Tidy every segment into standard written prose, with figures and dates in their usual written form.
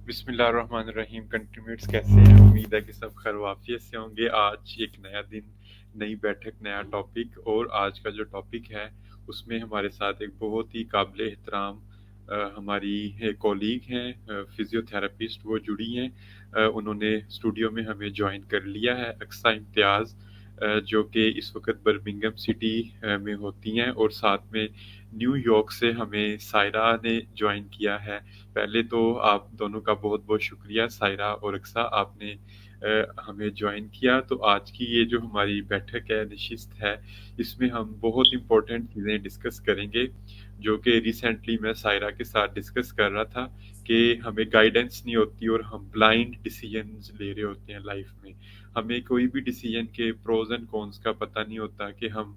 بسم اللہ الرحمن الرحیم. کنٹریمیٹس کیسے ہیں؟ امید ہے کہ سب خیر و عافیت سے ہوں گے. آج ایک نیا دن، نئی بیٹھک، نیا ٹاپک. اور آج کا جو ٹاپک ہے اس میں ہمارے ساتھ ایک بہت ہی قابل احترام ہماری کولیگ ہیں، فزیو تھراپسٹ، وہ جڑی ہیں. انہوں نے اسٹوڈیو میں ہمیں جوائن کر لیا ہے. اقصیٰ امتیاز جو کہ اس وقت برمنگھم سٹی میں ہوتی ہیں، اور ساتھ میں نیو یارک سے ہمیں سائرہ نے جوائن کیا ہے. پہلے تو آپ دونوں کا بہت بہت شکریہ سائرہ اور اقصیٰ، آپ نے ہمیں جوائن کیا. تو آج کی یہ جو ہماری بیٹھک ہے، نشست ہے، اس میں ہم بہت امپورٹنٹ چیزیں ڈسکس کریں گے، جو کہ ریسنٹلی میں سائرہ کے ساتھ ڈسکس کر رہا تھا کہ ہمیں گائیڈنس نہیں ہوتی اور ہم بلائنڈ ڈیسیجنز لے رہے ہوتے ہیں لائف میں. ہمیں کوئی بھی ڈیسیجن کے پروز اینڈ کونس کا پتہ نہیں ہوتا کہ ہم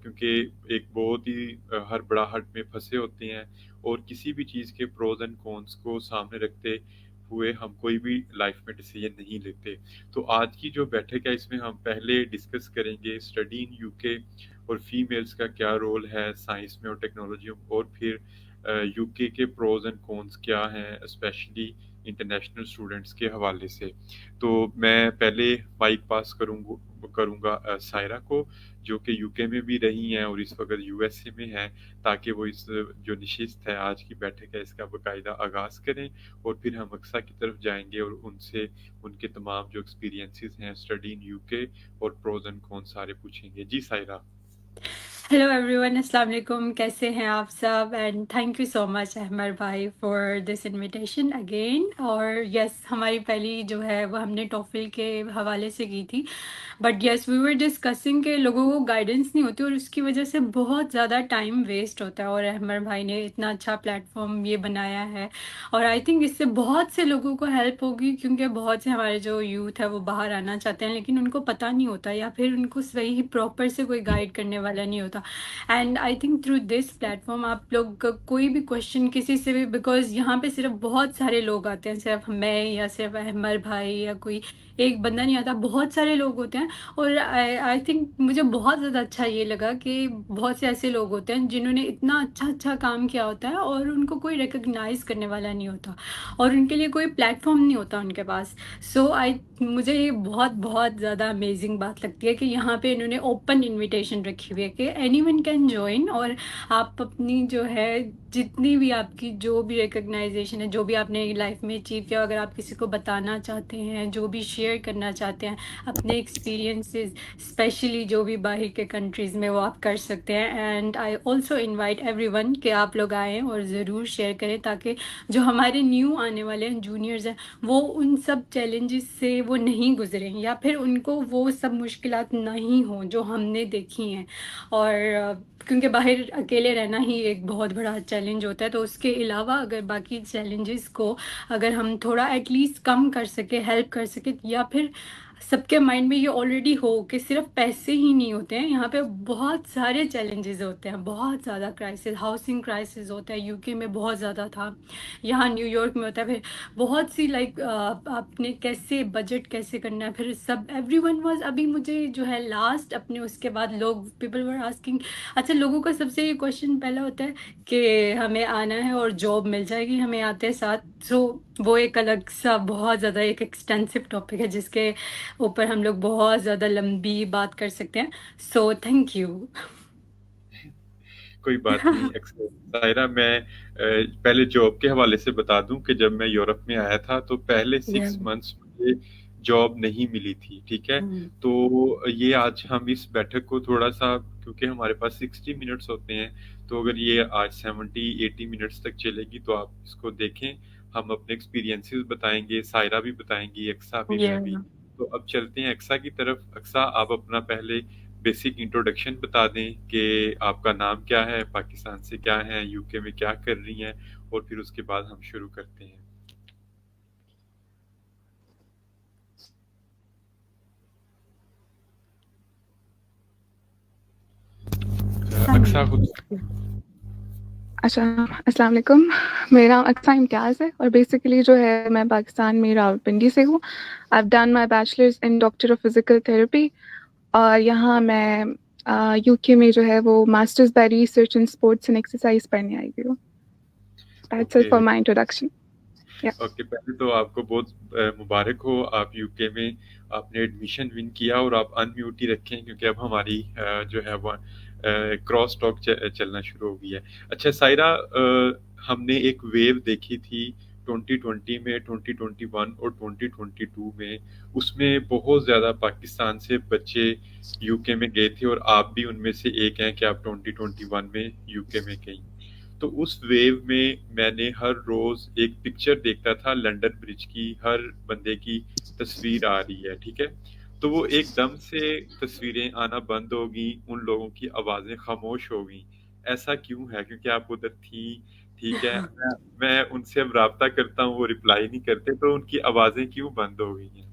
کیونکہ ایک بہت ہی ہڑبڑاہٹ میں پھنسے ہوتے ہیں، اور کسی بھی چیز کے پروز اینڈ کونس کو سامنے رکھتے ہوئے ہم کوئی بھی لائف میں ڈیسیجن نہیں لیتے. تو آج کی جو بیٹھک ہے اس میں ہم پہلے ڈسکس کریں گے اسٹڈی ان یو کے اور فیمیلز کا کیا رول ہے سائنس میں اور ٹیکنالوجی میں، اور پھر یو کے پروز اینڈ کونس کیا ہیں اسپیشلی انٹرنیشنل اسٹوڈنٹس کے حوالے سے. تو میں پہلے مائک پاس کروں گا سائرہ کو، جو کہ یو کے میں بھی رہی ہیں اور اس وقت یو ایس اے میں ہیں، تاکہ وہ اس جو نشست ہے آج کی بیٹھک ہے اس کا باقاعدہ آغاز کریں، اور پھر ہم اقصیٰ کی طرف جائیں گے اور ان سے ان کے تمام جو ایکسپیرینسز ہیں اسٹڈی ان یو کے اور پروز اینڈ کون سارے پوچھیں گے. جی سائرہ. ہیلو ایوری ون، السلام علیکم. کیسے ہیں آپ سب؟ اینڈ تھینک یو سو مچ احمر بھائی فار دس انویٹیشن اگین. اور یس، ہماری پہلی جو ہے وہ ہم نے ٹوفل کے حوالے سے کی تھی، but yes we were discussing کہ لوگوں کو گائیڈنس نہیں ہوتی اور اس کی وجہ سے بہت زیادہ ٹائم ویسٹ ہوتا ہے. اور احمر بھائی نے اتنا اچھا پلیٹ فارم یہ بنایا ہے، اور آئی تھنک اس سے بہت سے لوگوں کو ہیلپ ہوگی، کیونکہ بہت سے ہمارے جو یوتھ ہے وہ باہر آنا چاہتے ہیں لیکن ان کو پتہ نہیں ہوتا، یا پھر ان کو صحیح پراپر سے کوئی گائیڈ کرنے والا نہیں ہوتا. And I think through this plate form آپ لوگ کا کوئی بھی کوشچن کسی سے بھی، بیکاز یہاں پہ صرف بہت سارے لوگ آتے ہیں، صرف میں یا صرف احمر بھائی یا کوئی ایک بندہ نہیں آتا، بہت سارے لوگ ہوتے ہیں. اور آئی تھنک مجھے بہت زیادہ اچھا یہ لگا کہ بہت سے ایسے لوگ ہوتے ہیں جنہوں نے اتنا اچھا کام کیا ہوتا ہے اور ان کو کوئی ریکگنائز کرنے والا نہیں ہوتا، اور ان کے لیے کوئی پلیٹ فارم نہیں ہوتا ان کے پاس. سو مجھے یہ بہت زیادہ امیزنگ بات لگتی ہے کہ یہاں پہ انہوں نے اوپن انویٹیشن رکھی ہوئی ہے کہ اینی ون کین جوائن، اور آپ اپنی جو ہے جتنی بھی آپ کی جو بھی ریکگنائزیشن ہے، جو بھی آپ نے لائف میں اچیو کیا، اگر آپ کسی کو بتانا چاہتے ہیں، جو بھی شیئر کرنا چاہتے ہیں اپنے ایکسپیرینسز، اسپیشلی جو بھی باہر کے کنٹریز میں، وہ آپ کر سکتے ہیں. And I also invite every one کہ آپ لوگ آئیں اور ضرور شیئر کریں، تاکہ جو ہمارے نیو آنے والے ہیں، جونیئرز ہیں، وہ ان سب چیلنجز سے وہ نہیں گزریں، یا پھر ان کو وہ سب مشکلات نہیں ہوں جو ہم نے دیکھی ہیں. اور کیونکہ باہر اکیلے رہنا ہی ایک بہت بڑا چیلنج ہوتا ہے، تو اس کے علاوہ اگر باقی چیلنجز کو اگر ہم تھوڑا ایٹ لیسٹ کم کر سکے، ہیلپ کر سکے، یا پھر سب کے مائنڈ میں یہ آلریڈی ہو کہ صرف پیسے ہی نہیں ہوتے ہیں، یہاں پہ بہت سارے چیلنجز ہوتے ہیں، بہت زیادہ کرائسس، ہاؤسنگ کرائسس ہوتا ہے، یو کے میں بہت زیادہ تھا، یہاں نیو یارک میں ہوتا ہے. پھر بہت سی لائک آپ نے کیسے بجٹ کیسے کرنا ہے، پھر سب ایوری ون واز، ابھی مجھے جو ہے لاسٹ اپنے اس کے بعد لوگ پیپل ور آسکنگ. اچھا، لوگوں کا سب سے یہ کوشچن پہلا ہوتا ہے کہ ہمیں آنا ہے اور جاب مل جائے گی ہمیں آتے ساتھ. سو وہ ایک الگ سا بہت زیادہ ایک ایکسٹینسو ٹاپک ہے جس کے اوپر ہم لوگ بہت زیادہ لمبی بات کر سکتے ہیں. So thank you. کوئی بات نہیں. ظاہرہ میں پہلے جاب کے حوالے سے بتا دوں کہ جب میں یورپ میں آیا تھا تو پہلے 6 منتھس مجھے جاب نہیں ملی تھی. ٹھیک ہے، تو یہ آج ہم اس بیٹھک کو تھوڑا سا، کیونکہ ہمارے پاس 60 منٹس ہوتے ہیں، تو اگر یہ آج 70-80 منٹس تک چلے گی تو آپ اس کو دیکھیں. ہم اپنے ایکسپیرینسز بتائیں گے، سائرہ بھی بتائیں گی، اقصیٰ بھی، میں بھی. تو اب چلتے ہیں اقصیٰ کی طرف. اقصیٰ، آپ اپنا پہلے بیسک انٹروڈکشن بتا دیں کہ آپ کا نام کیا ہے، پاکستان سے کیا ہیں، یو کے میں کیا کر رہی ہیں، اور پھر اس کے بعد ہم شروع کرتے ہیں. اقصیٰ خود. اچھا، السلام علیکم. میرا نام اقصیٰ امتیاز ہے اور بیسیکلی جو ہے میں پاکستان میں راولپنڈی سے ہوں. I've done my bachelor's in Doctor of Physical Therapy اور یہاں میں یو کے میں جو ہے وہ masters by research in sports and exercise پڑھنے آئی ہوئی ہوں. That's it for my introduction. Yeah. Okay, پہلے تو آپ کو بہت مبارک ہو، آپ یوکے میں آپ نے ایڈمیشن ون کیا، اور آپ ان میوٹ ہی رکھیں کیونکہ اب ہماری جو ہے وہ کراس ٹاک چلنا شروع ہو گئی ہے۔ اچھا سائرہ، ہم نے ایک ویو دیکھی تھی 2020 میں، 2021 اور 2022 میں، اس میں بہت زیادہ پاکستان سے بچے یو کے میں گئے تھے، اور آپ بھی ان میں سے ایک ہیں کہ آپ 2021 میں یو کے میں گئیں۔ تو اس ویو میں نے ہر روز ایک پکچر دیکھتا تھا لنڈن برج کی، ہر بندے کی تصویر آ رہی ہے، ٹھیک ہے؟ تو وہ ایک دم سے تصویریں آنا بند ہو گئیں، ان لوگوں کی آوازیں خاموش ہو گئیں۔ ایسا کیوں ہے؟ کیونکہ آپ ادھر تھی، ٹھیک ہے، میں ان سے اب رابطہ کرتا ہوں، وہ رپلائی نہیں کرتے، تو ان کی آوازیں کیوں بند ہو گئی ہیں؟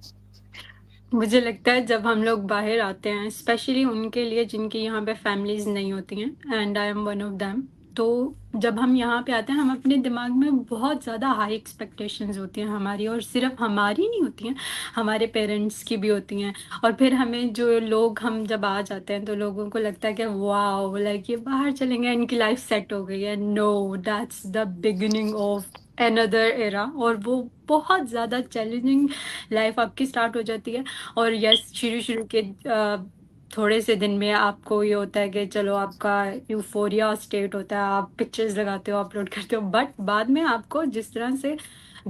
مجھے لگتا ہے جب ہم لوگ باہر آتے ہیں، اسپیشلی ان کے لیے جن کی یہاں پہ فیملیز نہیں ہوتی ہیں، and I am one of them, تو جب ہم یہاں پہ آتے ہیں ہم اپنے دماغ میں بہت زیادہ ہائی ایکسپیکٹیشنز ہوتی ہیں ہماری، اور صرف ہماری نہیں ہوتی ہیں، ہمارے پیرنٹس کی بھی ہوتی ہیں۔ اور پھر ہمیں جو لوگ، ہم جب آ جاتے ہیں تو لوگوں کو لگتا ہے کہ واو، لائک یہ باہر چلیں گے، ان کی لائف سیٹ ہو گئی ہے۔ No, that's the beginning of another era, اور وہ بہت زیادہ چیلنجنگ لائف آپ کی اسٹارٹ ہو جاتی ہے۔ اور یس، شروع کے تھوڑے سے دن میں آپ کو یہ ہوتا ہے کہ چلو آپ کا یوفوریا اسٹیٹ ہوتا ہے، آپ پکچرز لگاتے ہو، اپلوڈ کرتے ہو، بٹ بعد میں آپ کو جس طرح سے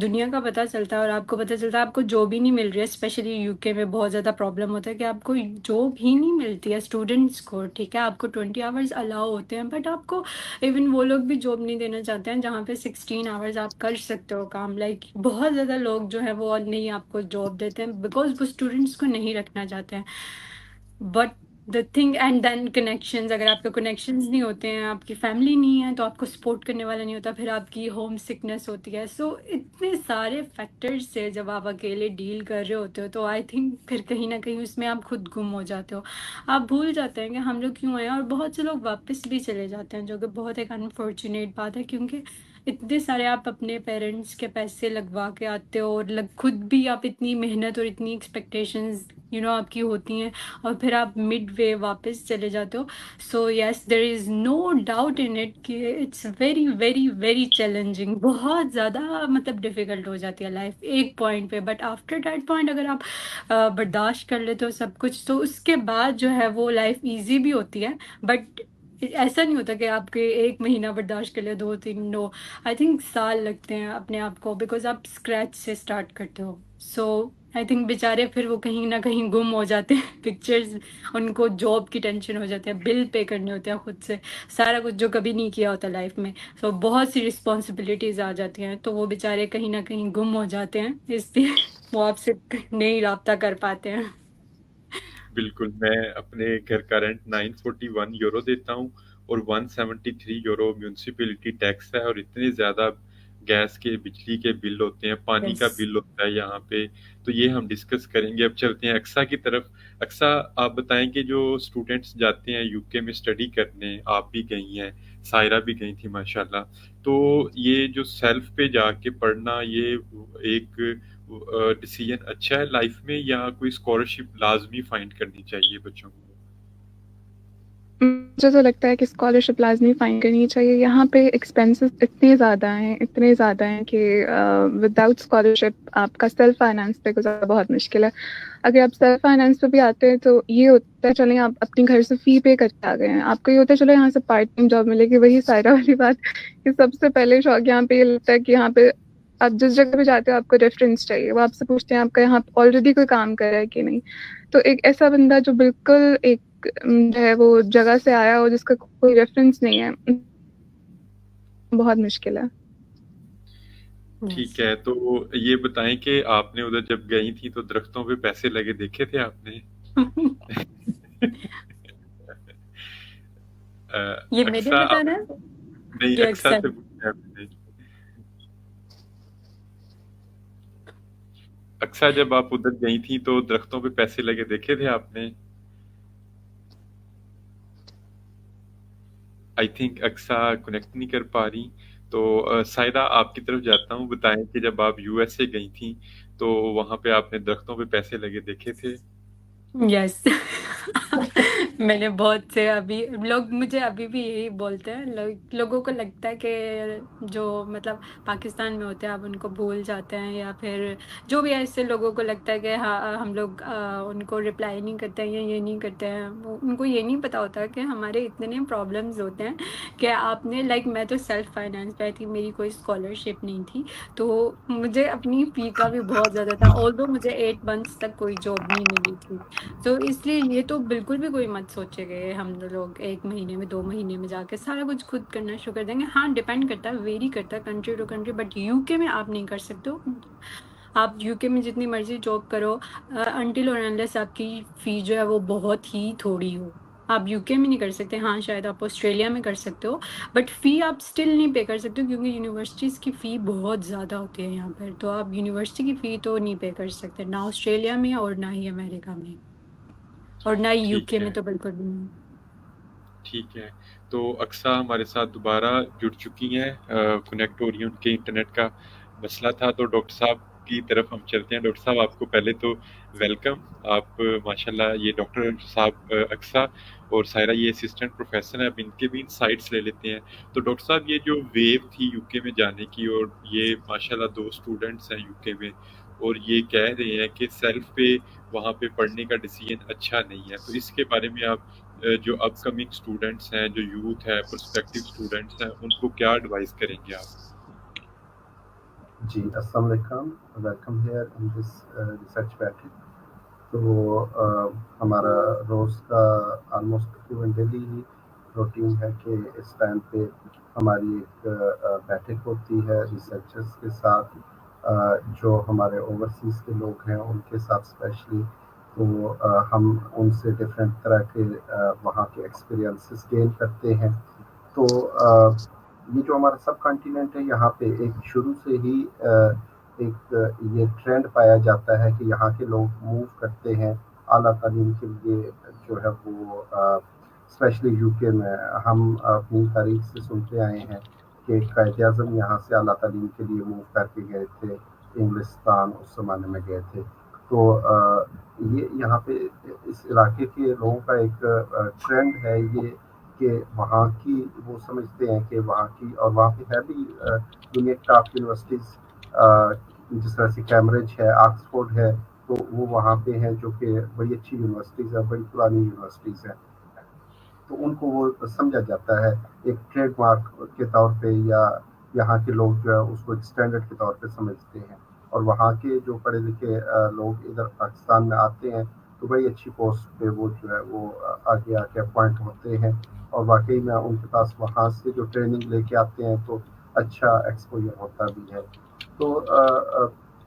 دنیا کا پتہ چلتا ہے، اور آپ کو پتہ چلتا ہے آپ کو جاب ہی نہیں مل رہی ہے، اسپیشلی یو کے میں بہت زیادہ پرابلم ہوتا ہے کہ آپ کو جاب ہی نہیں ملتی ہے اسٹوڈنٹس کو، ٹھیک ہے؟ آپ کو 20 آورس الاؤ ہوتے ہیں، بٹ آپ کو ایون وہ لوگ بھی جاب نہیں دینا چاہتے ہیں جہاں پہ 16 آورس آپ کر سکتے ہو کام۔ لائک بہت زیادہ لوگ جو ہیں وہ نہیں آپ کو جاب دیتے ہیں بیکاز وہ اسٹوڈنٹس کو نہیں رکھنا چاہتے ہیں۔ But the thing, and then connections, اگر آپ کے کنیکشنز نہیں ہوتے ہیں، آپ کی فیملی نہیں ہے، تو آپ کو سپورٹ کرنے والا نہیں ہوتا، پھر آپ کی ہوم سکنس ہوتی ہے۔ سو اتنے سارے فیکٹرز سے جب آپ اکیلے ڈیل کر رہے ہوتے ہو تو آئی تھنک پھر کہیں نہ کہیں اس میں آپ خود گم ہو جاتے ہو، آپ بھول جاتے ہیں کہ ہم لوگ کیوں آئے ہیں، اور بہت سے لوگ واپس بھی چلے جاتے ہیں جو کہ بہت ایک انفارچونیٹ بات ہے، کیونکہ اتنے سارے آپ اپنے پیرنٹس کے پیسے لگوا کے آتے ہو، اور خود بھی آپ اتنی محنت اور اتنی ایکسپیکٹیشنز آپ کی ہوتی ہیں، اور پھر آپ مڈ وے واپس چلے جاتے ہو۔ So yes, there is no doubt in it کہ it's very very very challenging, بہت زیادہ مطلب ڈیفیکلٹ ہو جاتی ہے لائف ایک پوائنٹ پہ، بٹ آفٹر دیٹ پوائنٹ اگر آپ برداشت کر لیتے ہو سب کچھ، تو اس کے بعد جو ہے وہ لائف ایزی بھی ہوتی ہے۔ بٹ ایسا نہیں ہوتا کہ آپ کے ایک مہینہ برداشت کر لیا، 2 3، نو، آئی تھنک سال لگتے ہیں اپنے آپ کو، بیکاز آپ اسکریچ سے اسٹارٹ کرتے ہو۔ سو آئی تھنک بیچارے پھر وہ کہیں نہ کہیں گم ہو جاتے ہیں پکچرز، ان کو جاب کی ٹینشن ہو جاتی ہے، بل پے کرنے ہوتے ہیں خود سے، سارا کچھ جو کبھی نہیں کیا ہوتا لائف میں، سو بہت سی رسپانسبلٹیز آ جاتی ہیں، تو وہ بیچارے کہیں نہ کہیں گم ہو جاتے ہیں، اس لیے وہ آپ سے نہیں رابطہ کر پاتے ہیں۔ بالکل، میں اپنے گھر کا رینٹ 941 یورو دیتا ہوں، اور 173 یورو میونسپلٹی ٹیکس ہے، اور اتنے زیادہ گیس کے، بجلی کے بل ہوتے ہیں، پانی کا یس، بل ہوتا ہے یہاں پہ، تو یہ ہم ڈسکس کریں گے۔ اب چلتے ہیں اقصیٰ کی طرف۔ اقصیٰ، آپ بتائیں کہ جو اسٹوڈنٹس جاتے ہیں یو کے میں اسٹڈی کرنے، آپ بھی گئی ہیں، سائرہ بھی گئی تھی ماشاءاللہ، تو یہ جو سیلف پہ جا کے پڑھنا، یہ ایک ڈیسیجن اچھا ہے لائف میں، یا کوئی اسکالرشپ لازمی فائنڈ کرنی چاہیے بچوں کو؟ مجھے تو لگتا ہے کہ اسکالرشپ لازمی فائن کرنی چاہیے۔ یہاں پہ ایکسپینسز اتنے زیادہ ہیں کہ وداؤٹ اسکالرشپ آپ کا سیلف فائنانس پہ گزارنا بہت مشکل ہے۔ اگر آپ سیلف فائنانس پہ بھی آتے ہیں تو یہ ہوتا ہے چلیں آپ اپنے گھر سے فی پے کر کے آ گئے ہیں، آپ کو یہ ہوتا ہے چلو یہاں سے پارٹ ٹائم جاب ملے گی۔ وہی سائرہ والی بات کہ سب سے پہلے شوق یہاں پہ یہ لگتا ہے کہ یہاں پہ آپ جس جگہ پہ جاتے ہو آپ کو ریفرنس چاہیے، وہ آپ سے پوچھتے ہیں آپ کا یہاں آلریڈی کوئی کام کر رہا ہے کہ نہیں۔ تو ایک ایسا بندہ جو بالکل ایک جو ہے وہ جگہ سے آیا ہو جس کا کوئی ریفرنس نہیں ہے، بہت مشکل ہے۔ ٹھیک ہے، تو یہ بتائیں کہ آپ نے ادھر جب گئی تھی تو درختوں پہ پیسے لگے دیکھے تھے آپ نے؟ یہ میرے اقصیٰ بتانا ہے نہیں، جو اقصیٰ سے ایکسل پوچھیں آپ نے۔ اقصیٰ، جب آپ ادھر گئی تھی تو درختوں پہ پیسے لگے دیکھے تھے آپ نے؟ آئی تھنک اقصیٰ کنیکٹ نہیں کر پا رہی، تو سائرہ آپ کی طرف جاتا ہوں۔ بتائیں کہ جب آپ یو ایس اے گئی تھیں تو وہاں پہ آپ نے درختوں پہ پیسے لگے دیکھے تھے؟ یس میں نے بہت سے ابھی لوگ مجھے ابھی بھی یہی بولتے ہیں، لوگوں کو لگتا ہے کہ جو مطلب پاکستان میں ہوتے ہیں آپ ان کو بھول جاتے ہیں، یا پھر جو بھی ایسے لوگوں کو لگتا ہے کہ ہاں ہم لوگ ان کو رپلائی نہیں کرتے ہیں یا یہ نہیں کرتے ہیں، ان کو یہ نہیں پتا ہوتا کہ ہمارے اتنے پرابلمز ہوتے ہیں کہ آپ نے میں تو سیلف فائنانس پہ تھی، میری کوئی اسکالرشپ نہیں تھی، تو مجھے اپنی فی کا بھی بہت زیادہ تھا، آلدو مجھے 8 months تک کوئی جاب نہیں ملی تھی. تو اس لیے یہ تو بالکل بھی کوئی مت سوچے گئے ہم لوگ 1 مہینے میں 2 مہینے میں جا کے سارا کچھ خود کرنا شروع کر دیں گے. ہاں ڈپینڈ کرتا ہے، ویری کرتا ہے country to country, but U K میں آپ نہیں کر سکتے ہو. آپ یو کے میں جتنی مرضی جاب کرو، انٹل اور انلیس آپ کی فی جو ہے وہ بہت ہی تھوڑی ہو، آپ یو کے میں نہیں کر سکتے. ہاں شاید آپ آسٹریلیا میں کر سکتے ہو، بٹ فی آپ اسٹل نہیں پے کر سکتے ہو، کیونکہ یونیورسٹیز کی فی بہت زیادہ ہوتی ہے یہاں پر. تو آپ یونیورسٹی کی فی تو نہیں پے کر سکتے، نہ آسٹریلیا میں اور نہ ہی امریکہ میں، اور نہ ہی یو ٹھیک کے ہے، میں تو بالکل بھی نہیں. ٹھیک ہے. تو اقصیٰ ہمارے ساتھ دوبارہ جڑ چکی ہیں، کنیکٹ ہو رہی ہیں، ان کے انٹرنیٹ کا مسئلہ تھا. تو ڈاکٹر صاحب کی طرف ہم چلتے ہیں. ڈاکٹر صاحب آپ کو پہلے تو ویلکم. آپ ماشاءاللہ یہ ڈاکٹر صاحب اقصیٰ اور سائرہ یہ اسسٹنٹ پروفیسر ہیں، اب ان کے بھی انسائٹس لے لیتے ہیں. تو ڈاکٹر صاحب یہ جو ویو تھی یو کے میں جانے کی، اور یہ ماشاءاللہ 2 اسٹوڈنٹس ہیں یو کے میں، اور یہ کہہ رہے ہیں کہ سیلف پہ وہاں پہ پڑھنے کا ڈیسیجن اچھا نہیں ہے، تو اس کے بارے میں آپ جو اپ کمنگ اسٹوڈنٹس ہیں، جو یوتھ ہے، پرسپیکٹیو اسٹوڈنٹس ہیں، ان کو کیا ایڈوائز کریں گے آپ؟ جی السلام علیکم، welcome here in this research pattern. تو ہمارا روز کا آلموسٹ ڈیلی ہی روٹین ہے کہ اس ٹائم پہ ہماری ایک بیٹھک ہوتی ہے ریسرچرز کے ساتھ، جو ہمارے اوورسیز کے لوگ ہیں ان کے ساتھ اسپیشلی. تو ہم ان سے ڈفرینٹ طرح کے وہاں کے ایکسپیرینسز گین کرتے ہیں. تو یہ جو ہمارا سب کانٹیننٹ ہے، یہاں پہ ایک شروع سے ہی ایک یہ ٹرینڈ پایا جاتا ہے کہ یہاں کے لوگ موو کرتے ہیں اعلیٰ تعلیم کے لیے. جو ہے وہ اسپیشلی یو کے میں ہم اپنی تاریخ سے سنتے آئے ہیں کہ قائد اعظم یہاں سے اعلیٰ تعلیم کے لیے موو کر کے گئے تھے، انگلستان اس زمانے میں گئے تھے. تو یہ یہاں پہ اس علاقے کے لوگوں کا ایک ٹرینڈ ہے یہ کہ وہاں کی وہ سمجھتے ہیں کہ وہاں کی، اور وہاں پہ ہے بھی دنیا کی ٹاپ یونیورسٹیز جس طرح سے کیمبرج ہے، آکسفورڈ ہے، تو وہ وہاں پہ ہیں جو کہ بڑی اچھی یونیورسٹیز ہیں، بڑی پرانی یونیورسٹیز ہیں. تو ان کو وہ سمجھا جاتا ہے ایک ٹریڈ مارک کے طور پہ، یا یہاں کے لوگ جو ہے اس کو ایک اسٹینڈرڈ کے طور پہ سمجھتے ہیں. اور وہاں کے جو پڑھے لکھے لوگ ادھر پاکستان میں آتے ہیں تو بڑی اچھی پوسٹ پہ وہ جو ہے وہ آگے آ کے اپوائنٹ ہوتے ہیں، اور واقعی میں ان کے پاس وہاں سے جو ٹریننگ لے کے آتے ہیں تو اچھا ایکسپوجر ہوتا بھی ہے. تو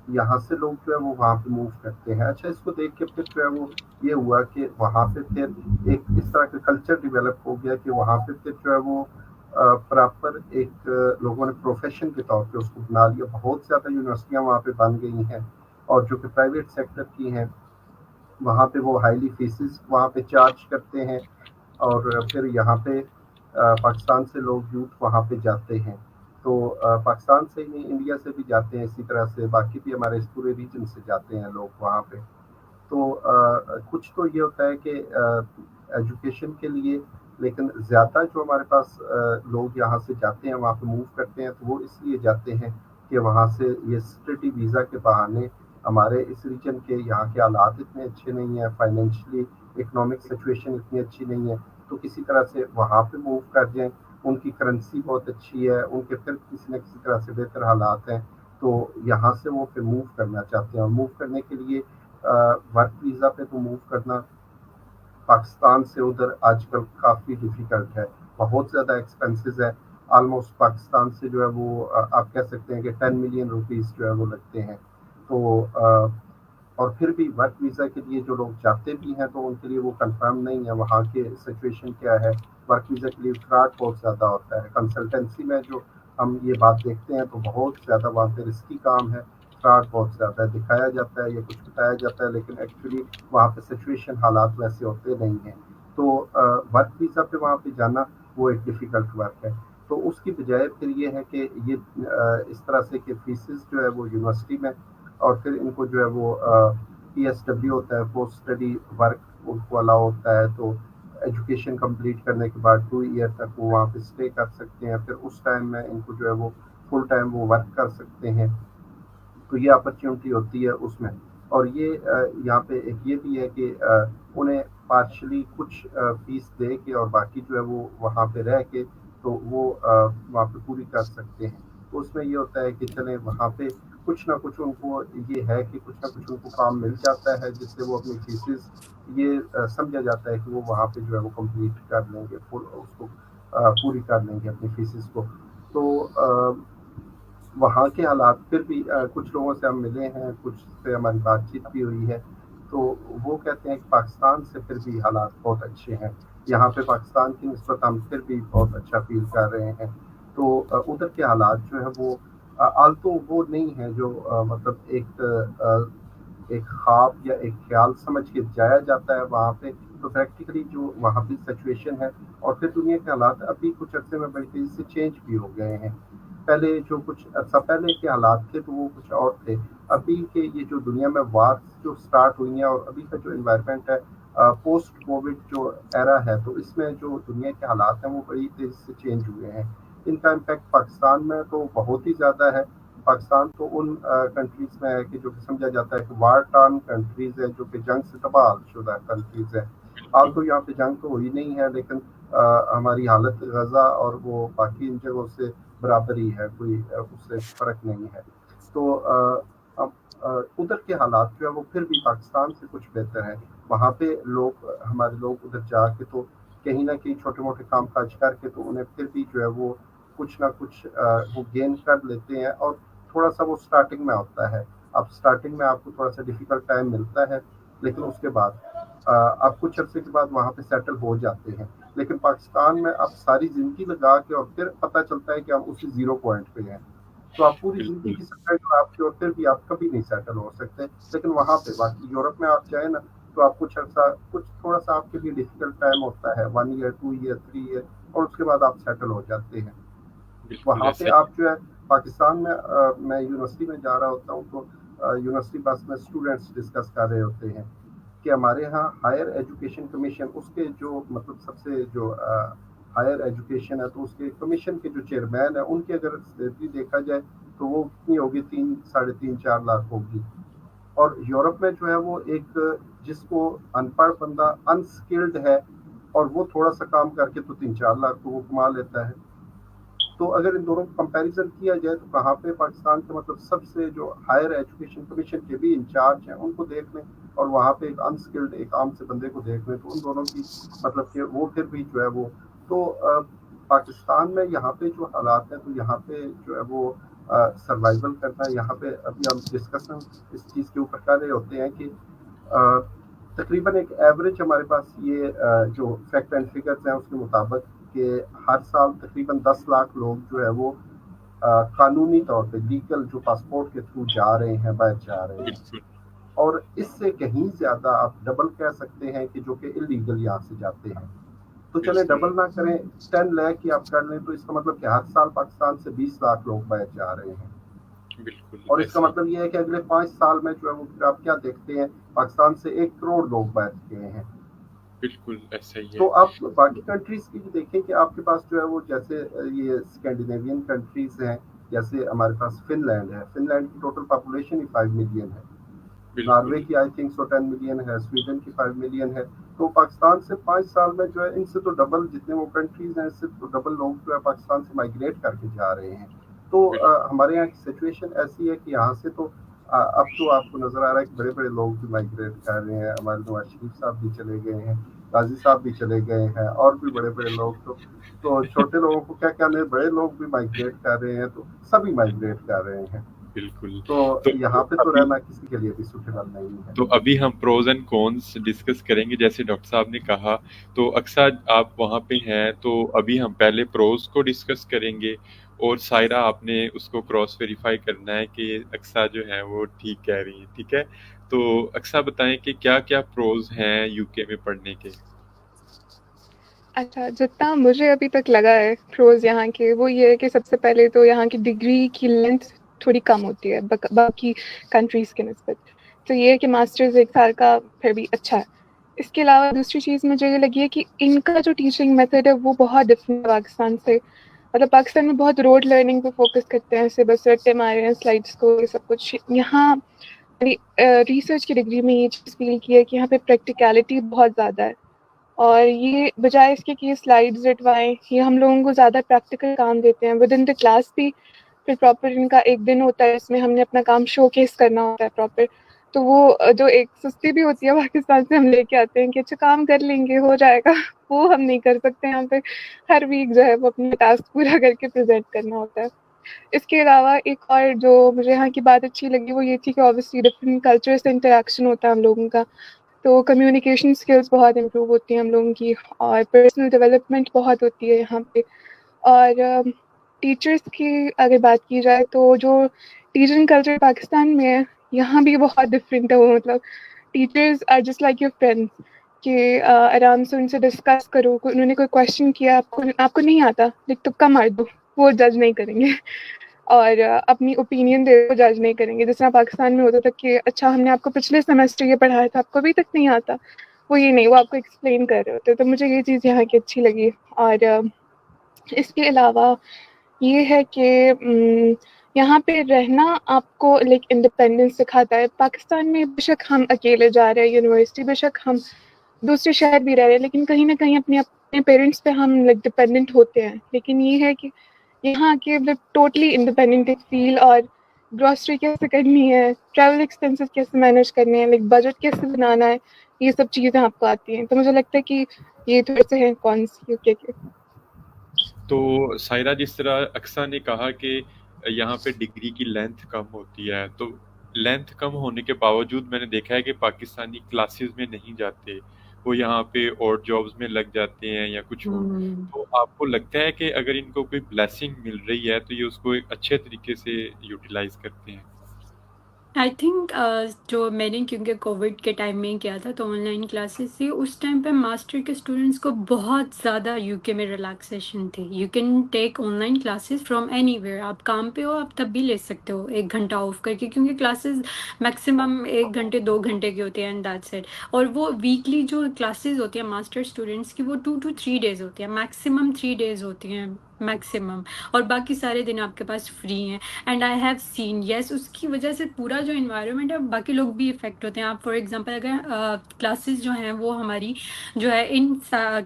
یہاں سے لوگ جو ہے وہ وہاں پہ موو کرتے ہیں. اچھا، اس کو دیکھ کے پھر جو ہے وہ یہ ہوا کہ وہاں پہ پھر ایک اس طرح کا کلچر ڈیولپ ہو گیا کہ وہاں پہ پھر جو ہے وہ پراپر ایک لوگوں نے پروفیشن کے طور پہ اس کو بنا لیا. بہت زیادہ یونیورسٹیاں وہاں پہ بن گئی ہیں، اور جو کہ پرائیویٹ سیکٹر کی ہیں، وہاں پہ وہ ہائیلی فیسز وہاں پہ چارج کرتے ہیں. اور پھر یہاں پہ پاکستان سے لوگ یوتھ وہاں پہ جاتے ہیں. تو پاکستان سے ہی انڈیا سے بھی جاتے ہیں، اسی طرح سے باقی بھی ہمارے اس پورے ریجن سے جاتے ہیں لوگ وہاں پہ. تو کچھ تو یہ ہوتا ہے کہ ایجوکیشن کے لیے، لیکن زیادہ جو ہمارے پاس لوگ یہاں سے جاتے ہیں وہاں پہ موو کرتے ہیں تو وہ اس لیے جاتے ہیں کہ وہاں سے یہ اسٹڈی ویزا کے بہانے ہمارے اس ریجن کے یہاں کے حالات اتنے اچھے نہیں ہیں، فائنینشلی اکنامک سچویشن اتنی اچھی نہیں ہے، تو کسی طرح سے وہاں پہ موو کر جائیں. ان کی کرنسی بہت اچھی ہے، ان کے پھر کسی نہ کسی طرح سے بہتر حالات ہیں، تو یہاں سے وہ پھر موو کرنا چاہتے ہیں. اور موو کرنے کے لیے ورک ویزا پہ تو موو کرنا پاکستان سے ادھر آج کل کافی ڈیفیکلٹ ہے، بہت زیادہ ایکسپینسز ہے. آلموسٹ پاکستان سے جو ہے وہ آپ کہہ سکتے ہیں کہ 10 ملین روپیز جو ہے وہ لگتے ہیں. تو اور پھر بھی ورک ویزا کے لیے جو لوگ جاتے بھی ہیں تو ان کے لیے وہ کنفرم نہیں ہے وہاں کے سچویشن کیا ہے. ورک ویزا کے لیے فراڈ بہت زیادہ ہوتا ہے. کنسلٹنسی میں جو ہم یہ بات دیکھتے ہیں تو بہت زیادہ وہاں پہ رسکی کام ہے، فراڈ بہت زیادہ ہے. دکھایا جاتا ہے یا کچھ بتایا جاتا ہے، لیکن ایکچولی وہاں پہ سچویشن حالات ویسے ہوتے نہیں ہیں. تو ورک ویزا پہ وہاں پہ جانا وہ ایک ڈیفیکلٹ ورک ہے. تو اس کی بجائے پھر یہ ہے کہ یہ اس طرح سے کہ فیسز جو ہے وہ یونیورسٹی میں، اور پھر ان کو جو ہے وہ پی ایس ڈبلیو ہوتا ہے، پوسٹ اسٹڈی ورک ان کو الاؤ ہوتا ہے. تو ایجوکیشن کمپلیٹ کرنے کے بعد 2 ایئر تک وہ وہاں پہ اسٹے کر سکتے ہیں، پھر اس ٹائم میں ان کو جو ہے وہ فل ٹائم وہ ورک کر سکتے ہیں، تو یہ اپرچونٹی ہوتی ہے اس میں. اور یہ یہاں پہ ایک یہ بھی ہے کہ انہیں پارشلی کچھ فیس دے کے اور باقی جو ہے وہ وہاں پہ رہ کے تو وہ وہاں پہ پوری کر سکتے ہیں. تو اس میں یہ ہوتا ہے کہ چلیں وہاں پہ کچھ نہ کچھ ان کو یہ ہے کہ کچھ نہ کچھ ان کو کام مل جاتا ہے جس سے وہ اپنی فیسز یہ سمجھا جاتا ہے کہ وہ وہاں پہ جو ہے وہ کمپلیٹ کر لیں گے، اس کو پوری کر لیں گے اپنی فیسز کو. تو وہاں کے حالات پھر بھی کچھ لوگوں سے ہم ملے ہیں، کچھ سے ہماری بات چیت بھی ہوئی ہے، تو وہ کہتے ہیں کہ پاکستان سے پھر بھی حالات بہت اچھے ہیں. یہاں پہ پاکستان کی نسبت ہم پھر بھی بہت اچھا فیل کر رہے ہیں. تو ادھر کے حالات جو ہے وہ آلتو وہ نہیں ہیں جو مطلب ایک خواب یا ایک خیال سمجھ کے جایا جاتا ہے وہاں پہ. تو پریکٹیکلی جو وہاں پہ سچویشن ہے اور پھر دنیا کے حالات ابھی کچھ عرصے میں بڑی تیزی سے چینج بھی ہو گئے ہیں. پہلے جو کچھ عرصہ پہلے کے حالات تھے تو وہ کچھ اور تھے. ابھی کے یہ جو دنیا میں وار جو سٹارٹ ہوئی ہیں اور ابھی کا جو انوائرمنٹ ہے پوسٹ کووڈ جو ایرا ہے، تو اس میں جو دنیا کے حالات ہیں وہ بڑی تیزی سے چینج ہوئے ہیں. ان کا امپیکٹ پاکستان میں تو بہت ہی زیادہ ہے. پاکستان تو ان کنٹریز میں ہے کہ جو کہ سمجھا جاتا ہے کہ وار ٹارن کنٹریز ہے، جو کہ جنگ سے تباہ شدہ کنٹریز ہے. آج تو یہاں پہ جنگ تو ہوئی نہیں ہے، لیکن ہماری حالت غزہ اور وہ باقی ان جگہوں سے برابر ہی ہے، کوئی اس سے فرق نہیں ہے. تو ادھر کے حالات جو ہے وہ پھر بھی پاکستان سے کچھ بہتر ہے. وہاں پہ ہمارے لوگ ادھر جا کے تو کہیں نہ کہیں چھوٹے موٹے کام کاج کر کے تو انہیں پھر بھی جو ہے وہ کچھ نہ کچھ وہ گین کر لیتے ہیں. اور تھوڑا سا وہ سٹارٹنگ میں ہوتا ہے. اب سٹارٹنگ میں آپ کو تھوڑا سا ڈیفیکلٹ ٹائم ملتا ہے، لیکن اس کے بعد آپ کچھ عرصے کے بعد وہاں پہ سیٹل ہو جاتے ہیں. لیکن پاکستان میں آپ ساری زندگی لگا کے اور پھر پتہ چلتا ہے کہ آپ اسی 0 پوائنٹ پہ ہیں، تو آپ پوری زندگی کی سٹرگل آپ کی اور پھر بھی آپ کبھی نہیں سیٹل ہو سکتے. لیکن وہاں پہ باقی یورپ میں آپ جائیں نا تو آپ کچھ عرصہ کچھ تھوڑا سا آپ کے لیے ڈیفیکلٹ ٹائم ہوتا ہے، 1 ایئر 2 ایئر 3 ایئر، اور اس کے بعد آپ سیٹل ہو جاتے ہیں. وہاں پہ آپ جو ہے پاکستان میں یونیورسٹی میں جا رہا ہوتا ہوں تو یونیورسٹی پاس میں اسٹوڈنٹس ڈسکس کر رہے ہوتے ہیں کہ ہمارے ہاں ہائر ایجوکیشن کمیشن، اس کے جو مطلب سب سے جو ہائر ایجوکیشن ہے تو اس کے کمیشن کے جو چیئرمین ہیں ان کی اگر سیلری دیکھا جائے تو وہ کتنی ہوگی، 3 ساڑھے 4 لاکھ ہوگی. اور یورپ میں جو ہے وہ ایک جس کو ان پڑھ بندہ انسکلڈ ہے اور وہ تھوڑا سا کام کر کے تو 3-4 لاکھ تو وہ کما لیتا ہے. تو اگر ان دونوں کو کمپیریزن کیا جائے تو کہاں پہ پاکستان کے مطلب سب سے جو ہائر ایجوکیشن کمیشن کے بھی انچارج ہیں ان کو دیکھ لیں اور وہاں پہ ایک انسکلڈ ایک عام سے بندے کو دیکھ لیں تو ان دونوں کی مطلب کہ وہ پھر بھی جو ہے وہ تو پاکستان میں یہاں پہ جو حالات ہیں تو یہاں پہ جو ہے وہ سروائیول کرنا. یہاں پہ ابھی ہم ڈسکشن اس چیز کے اوپر کر رہے ہوتے ہیں کہ تقریباً ایک ایوریج ہمارے پاس یہ جو فیکٹ اینڈ فگرز ہیں اس کے مطابق کہ ہر سال تقریباً 10 لاکھ لوگ جو ہے وہ قانونی طور پہ لیگل جو پاسپورٹ کے تھرو جا رہے ہیں باہر جا رہے ہیں. اور اس سے کہیں زیادہ آپ ڈبل کہہ سکتے ہیں کہ جو کہ اللیگل یہاں سے جاتے ہیں. تو چلیں ڈبل نہ کریں، 10 لاکھ کی آپ کر لیں تو اس کا مطلب کہ ہر سال پاکستان سے 20 لاکھ لوگ باہر جا رہے ہیں. اور اس کا مطلب یہ ہے کہ اگلے 5 سال میں جو ہے وہ آپ کیا دیکھتے ہیں پاکستان سے 1 کروڑ لوگ باہر گئے ہیں. بالکل ایسا ہی ہے. تو آپ باقی کنٹریز کی بھی دیکھیں کہ آپ کے پاس جو ہے وہ جیسے یہ اسکینڈینیوین کنٹریز ہیں، جیسے ہمارے پاس فن لینڈ ہے. فن لینڈ کی ٹوٹل پاپولیشن ہی 5 ملین ہے. ناروے کی آئی تھنک 10 ملین ہے. سویڈن کی 5 ملین ہے. تو پاکستان سے 5 سال میں جو ہے ان سے تو ڈبل جتنے وہ کنٹریز ہیں اس سے تو ڈبل لوگ جو ہے پاکستان سے مائگریٹ کر کے جا رہے ہیں. تو ہمارے یہاں کی سچویشن ایسی ہے کہ یہاں سے تو اب تو آپ کو نظر آ رہا ہے کہ بڑے بڑے لوگ بھی مائگریٹ کر رہے ہیں. ہمارے نواز شریف صاحب بھی چلے گئے ہیں، قاضی صاحب بھی چلے گئے ہیں، اور بھی بڑے بڑے لوگ. تو چھوٹے لوگوں کو کیا کہنے، بڑے لوگ بھی مائگریٹ کر رہے ہیں، تو سبھی مائگریٹ کر رہے ہیں. بالکل. تو یہاں پہ تو رہنا کسی کے لیے بھی سوٹیبل نہیں ہے. تو ابھی ہم پروز اینڈ کونس ڈسکس کریں گے. جیسے ڈاکٹر صاحب نے کہا تو اکثر آپ وہاں پہ ہیں تو ابھی ہم پہلے پروز کو ڈسکس کریں گے اور سائرہ آپ نے اس کو کراس ویریفائی کرنا ہے کہ اکثر جو ہے وہ ٹھیک کہہ رہی ہیں. ٹھیک ہے، تو اکثر بتائیں کہ کیا کیا پروز ہیں یو کے میں پڑھنے کے. اچھا، جتنا مجھے ابھی تک لگا ہے پروز یہاں کے وہ یہ ہے کہ سب سے پہلے تو یہاں کی ڈگری کی لینتھ تھوڑی کم ہوتی ہے باقی کنٹریز کے نسبت. تو یہ ہے کہ ماسٹرز 1 سال کا پھر بھی اچھا ہے. اس کے علاوہ دوسری چیز مجھے یہ لگی ہے کہ ان کا جو ٹیچنگ میتھڈ ہے وہ بہت ڈفرینٹ ہے پاکستان سے. مطلب پاکستان میں بہت روڈ لرننگ پہ فوکس کرتے ہیں, سے بس رٹے مارے ہیں سلائڈس کو, یہ سب کچھ. یہاں ریسرچ کی ڈگری میں یہ چیز فیل کی ہے کہ یہاں پہ پریکٹیکلٹی بہت زیادہ ہے, اور یہ بجائے اس کے کہ یہ سلائڈز رٹوائیں, یہ ہم لوگوں کو زیادہ پریکٹیکل کام دیتے ہیں ود ان دا کلاس بھی. پھر پراپر ان کا ایک دن ہوتا ہے, اس میں ہم نے اپنا کام شو کیس کرنا ہوتا ہے پراپر. تو وہ جو ایک سستی بھی ہوتی ہے پاکستان سے ہم لے کے آتے ہیں کہ اچھا کام کر لیں گے ہو جائے گا, وہ ہم نہیں کر سکتے. یہاں پہ ہر ویک جو ہے وہ اپنا ٹاسک پورا کر کے پریزنٹ کرنا ہوتا ہے. اس کے علاوہ ایک اور جو مجھے یہاں کی بات اچھی لگی وہ یہ تھی کہ اوبیسلی ڈفرینٹ کلچر سے انٹریکشن ہوتا ہے ہم لوگوں کا, تو کمیونیکیشن اسکلس بہت امپروو ہوتی ہیں ہم لوگوں کی, اور پرسنل ڈیولپمنٹ بہت ہوتی ہے یہاں پہ. اور ٹیچرس کی اگر بات کی جائے تو جو ٹیچنگ کلچر پاکستان میں ہے یہاں بھی بہت ڈفرینٹ ہے. وہ مطلب teachers are just like your friend, کہ آرام سے ان سے ڈسکس کرو. انہوں نے کوئی کویشچن کیا, آپ کو نہیں آتا لیکن تکا مار دو, وہ جج نہیں کریں گے. اور اپنی اوپینین دے کو جج نہیں کریں گے, جس طرح پاکستان میں ہوتا تھا کہ اچھا ہم نے آپ کو پچھلے سیمسٹر یہ پڑھایا تھا, آپ کو ابھی تک نہیں آتا. وہ یہ نہیں, وہ آپ کو ایکسپلین کر رہے ہوتے. تو مجھے یہ چیز یہاں کی اچھی لگی. اور اس کے علاوہ یہ ہے کہ یہاں پہ رہنا آپ کو لائک انڈیپینڈنس سکھاتا ہے. پاکستان میں بے شک ہم اکیلے جا رہے ہیں یونیورسٹی, بے شک ہم دوسرے شہر بھی رہ رہے ہیں, لیکن کہیں نہ کہیں اپنے پیرنٹس پہ ہم لائک ڈپینڈنٹ ہوتے ہیں. لیکن یہ ہے کہ یہاں کے ٹوٹلی انڈیپینڈنٹ فیل, اور گروسری کیسے کرنی ہے, ٹریول ایکسپینسز کیسے مینیج کرنے ہیں, لائک بجٹ کیسے بنانا ہے, یہ سب چیزیں آپ کو آتی ہیں. تو مجھے لگتا ہے کہ یہ تھوڑے سے ہیں کونس یو کے. تو سائرہ, جس طرح اقصیٰ نے کہا کہ یہاں پہ ڈگری کی لینتھ کم ہوتی ہے, تو لینتھ کم ہونے کے باوجود میں نے دیکھا ہے کہ پاکستانی کلاسز میں نہیں جاتے, وہ یہاں پہ اور جابز میں لگ جاتے ہیں یا کچھ اور. تو آپ کو لگتا ہے کہ اگر ان کو کوئی بلیسنگ مل رہی ہے تو یہ اس کو ایک اچھے طریقے سے یوٹیلائز کرتے ہیں؟ آئی تھنک جو میں نے کیونکہ کووڈ کے ٹائم میں کیا تھا تو آن لائن کلاسز تھی, اس ٹائم پہ ماسٹر کے اسٹوڈنٹس کو بہت زیادہ یو کے میں ریلیکسیشن تھی. You can take on line classes from any where, آپ کام پہ ہو آپ تب بھی لے سکتے ہو 1 گھنٹہ آف کر کے, کیونکہ کلاسز میکسیمم 1 گھنٹے 2 گھنٹے کی ہوتی ہیں اینڈ دیٹس اٹ. اور وہ ویکلی جو کلاسز ہوتی ہیں ماسٹر اسٹوڈنٹس کی وہ 2 to 3 ڈیز ہوتی ہیں, میکسیمم 3 ڈیز ہوتی ہیں میکسیمم, اور باقی سارے دن آپ کے پاس فری ہیں. اینڈ آئی ہیو سین یس اس کی وجہ سے پورا جو انوائرمنٹ ہے باقی لوگ بھی افیکٹ ہوتے ہیں. آپ فار ایگزامپل اگر کلاسز جو ہیں وہ ہماری جو ہے ان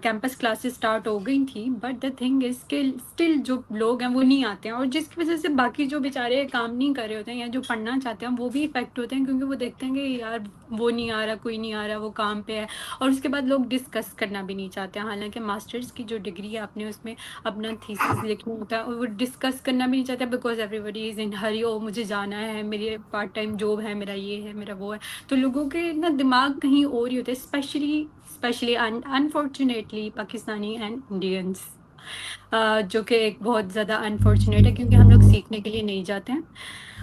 کیمپس کلاسز اسٹارٹ ہو گئی تھیں, بٹ دا تھنگ از کہ اسٹل جو لوگ ہیں وہ نہیں آتے ہیں, اور جس کی وجہ سے باقی جو بیچارے کام نہیں کر رہے ہوتے ہیں یا جو پڑھنا چاہتے ہیں وہ بھی افیکٹ ہوتے ہیں, کیونکہ وہ دیکھتے ہیں کہ یار وہ نہیں آ رہا, کوئی نہیں آ رہا, وہ کام پہ ہے. اور اس کے بعد لوگ ڈسکس کرنا بھی نہیں چاہتے ہیں, حالانکہ ماسٹرز کی جو ڈگری ہے آپ نے اس میں اپنا تھیسس لکھنا ہوتا ہے, اور وہ ڈسکس کرنا بھی نہیں چاہتے بیکاز ایوری بڈی از ان ہری, او مجھے جانا ہے, میری پارٹ ٹائم جاب ہے, میرا یہ ہے, میرا وہ ہے. تو لوگوں کے نا دماغ کہیں اور ہی ہوتے ہیں, especially unfortunately Pakistani and Indians, جو کہ ایک بہت زیادہ انفارچونیٹ ہے کیونکہ ہم لوگ سیکھنے کے لیے نہیں جاتے ہیں.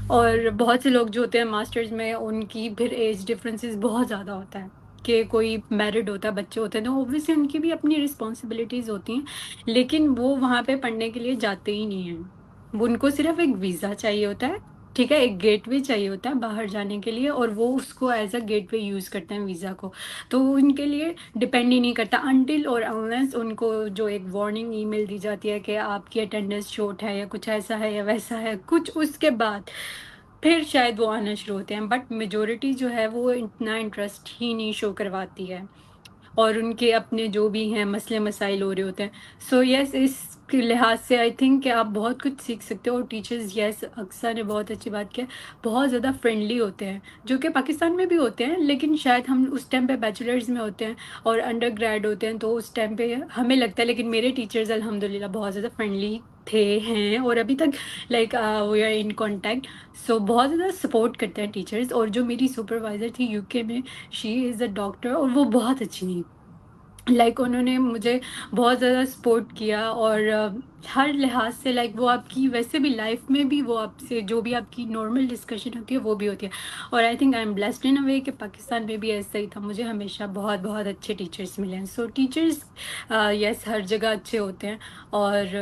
اور بہت سے لوگ جو ہوتے ہیں ماسٹرز میں ان کی پھر ایج ڈفرینسز بہت زیادہ ہوتا ہے, کہ کوئی میرڈ ہوتا ہے, بچے ہوتے ہیں, تو اوبویسلی ان کی بھی اپنی رسپانسبلٹیز ہوتی ہیں, لیکن وہ وہاں پہ پڑھنے کے لیے جاتے ہی نہیں ہیں. ان کو صرف ایک ویزا چاہیے ہوتا ہے, ٹھیک ہے, ایک گیٹ وے چاہیے ہوتا ہے باہر جانے کے لیے, اور وہ اس کو as a gateway use کرتے ہیں ویزا کو. تو ان کے لیے ڈپینڈ ہی نہیں کرتا انٹل اور انلیس ان کو جو ایک وارننگ ای میل دی جاتی ہے کہ آپ کی اٹینڈنس شورٹ ہے یا کچھ ایسا ہے یا ویسا ہے کچھ, اس کے بعد پھر شاید وہ آنا شروع ہوتے ہیں. بٹ میجورٹی جو ہے وہ اتنا انٹرسٹ ہی نہیں شو کرواتی ہے, اور ان کے اپنے جو بھی ہیں مسئلے مسائل ہو رہے ہوتے ہیں. سو یس, اس کے لحاظ سے آئی تھنک کہ آپ بہت کچھ سیکھ سکتے ہو. اور ٹیچرز, یس اقصیٰ نے بہت اچھی بات کی, بہت زیادہ فرینڈلی ہوتے ہیں, جو کہ پاکستان میں بھی ہوتے ہیں, لیکن شاید ہم اس ٹائم پہ بیچلرز میں ہوتے ہیں اور انڈر گریڈ ہوتے ہیں, تو اس ٹائم پہ ہمیں لگتا ہے, لیکن میرے ٹیچرز الحمدللہ بہت زیادہ فرینڈلی ہیں, اور ابھی تک like we are in contact. So بہت زیادہ سپورٹ کرتے ہیں ٹیچرز. اور جو میری سپروائزر تھی یو کے میں, شی از اے ڈاکٹر, اور وہ بہت اچھی لائک انہوں نے مجھے بہت زیادہ سپورٹ کیا، اور ہر لحاظ سے لائک وہ آپ کی ویسے بھی لائف میں بھی وہ آپ سے جو بھی آپ کی نارمل ڈسکشن ہوتی ہے وہ بھی ہوتی ہے. اور I think I am blessed in a way کہ پاکستان میں بھی ایسا ہی تھا، مجھے ہمیشہ بہت بہت اچھے ٹیچرس ملے ہیں. سو ٹیچرس یس ہر جگہ اچھے ہوتے ہیں، اور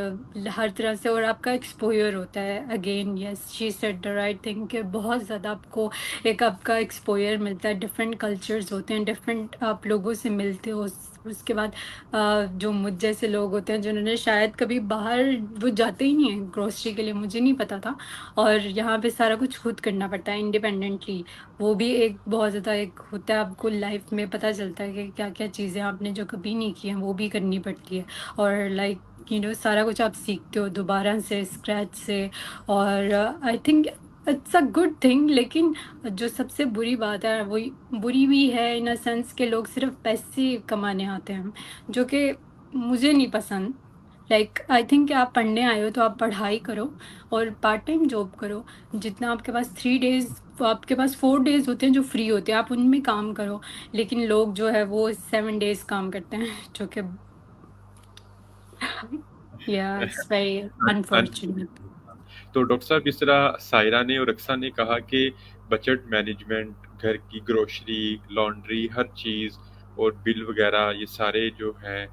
ہر طرح سے، اور آپ کا ایکسپوئر ہوتا ہے. Again yes she said the right thing کہ بہت زیادہ آپ کو ایک آپ کا ایکسپوئر ملتا ہے، ڈفرینٹ کلچرز ہوتے ہیں، ڈفرینٹ آپ لوگوں سے ملتے ہو. اس کے بعد جو مجھ جیسے لوگ ہوتے ہیں جنہوں نے شاید کبھی باہر، وہ جاتے ہی نہیں ہیں گروسری کے لیے، مجھے نہیں پتا تھا، اور یہاں پہ سارا کچھ خود کرنا پڑتا ہے انڈیپینڈنٹلی. وہ بھی ایک بہت زیادہ ایک ہوتا ہے، آپ کو لائف میں پتہ چلتا ہے کہ کیا کیا چیزیں آپ نے جو کبھی نہیں کی ہیں وہ بھی کرنی پڑتی ہے. اور لائک سارا کچھ آپ سیکھتے ہو دوبارہ سے اسکریچ سے. اور I think it's a good thing. لیکن جو سب سے بری بات ہے، وہی بری بھی ہے ان اے سینس کہ لوگ صرف پیسے کمانے آتے ہیں، جو کہ مجھے نہیں پسند. لائک آئی تھنک کہ آپ پڑھنے آئے ہو تو آپ پڑھائی کرو اور پارٹ ٹائم جاب کرو. جتنا آپ کے پاس 3 days، آپ کے پاس 4 days ہوتے ہیں جو فری ہوتے ہیں، آپ ان میں کام کرو. لیکن لوگ جو ہے وہ 7 days کام کرتے ہیں، جو کہ اٹس ویری انفارچونیٹ. تو ڈاکٹر صاحب، جس طرح سائرہ نے اور رقصہ نے کہا کہ بجٹ مینجمنٹ، گھر کی گروشری، لانڈری، ہر چیز اور بل وغیرہ، یہ سارے جو ہیں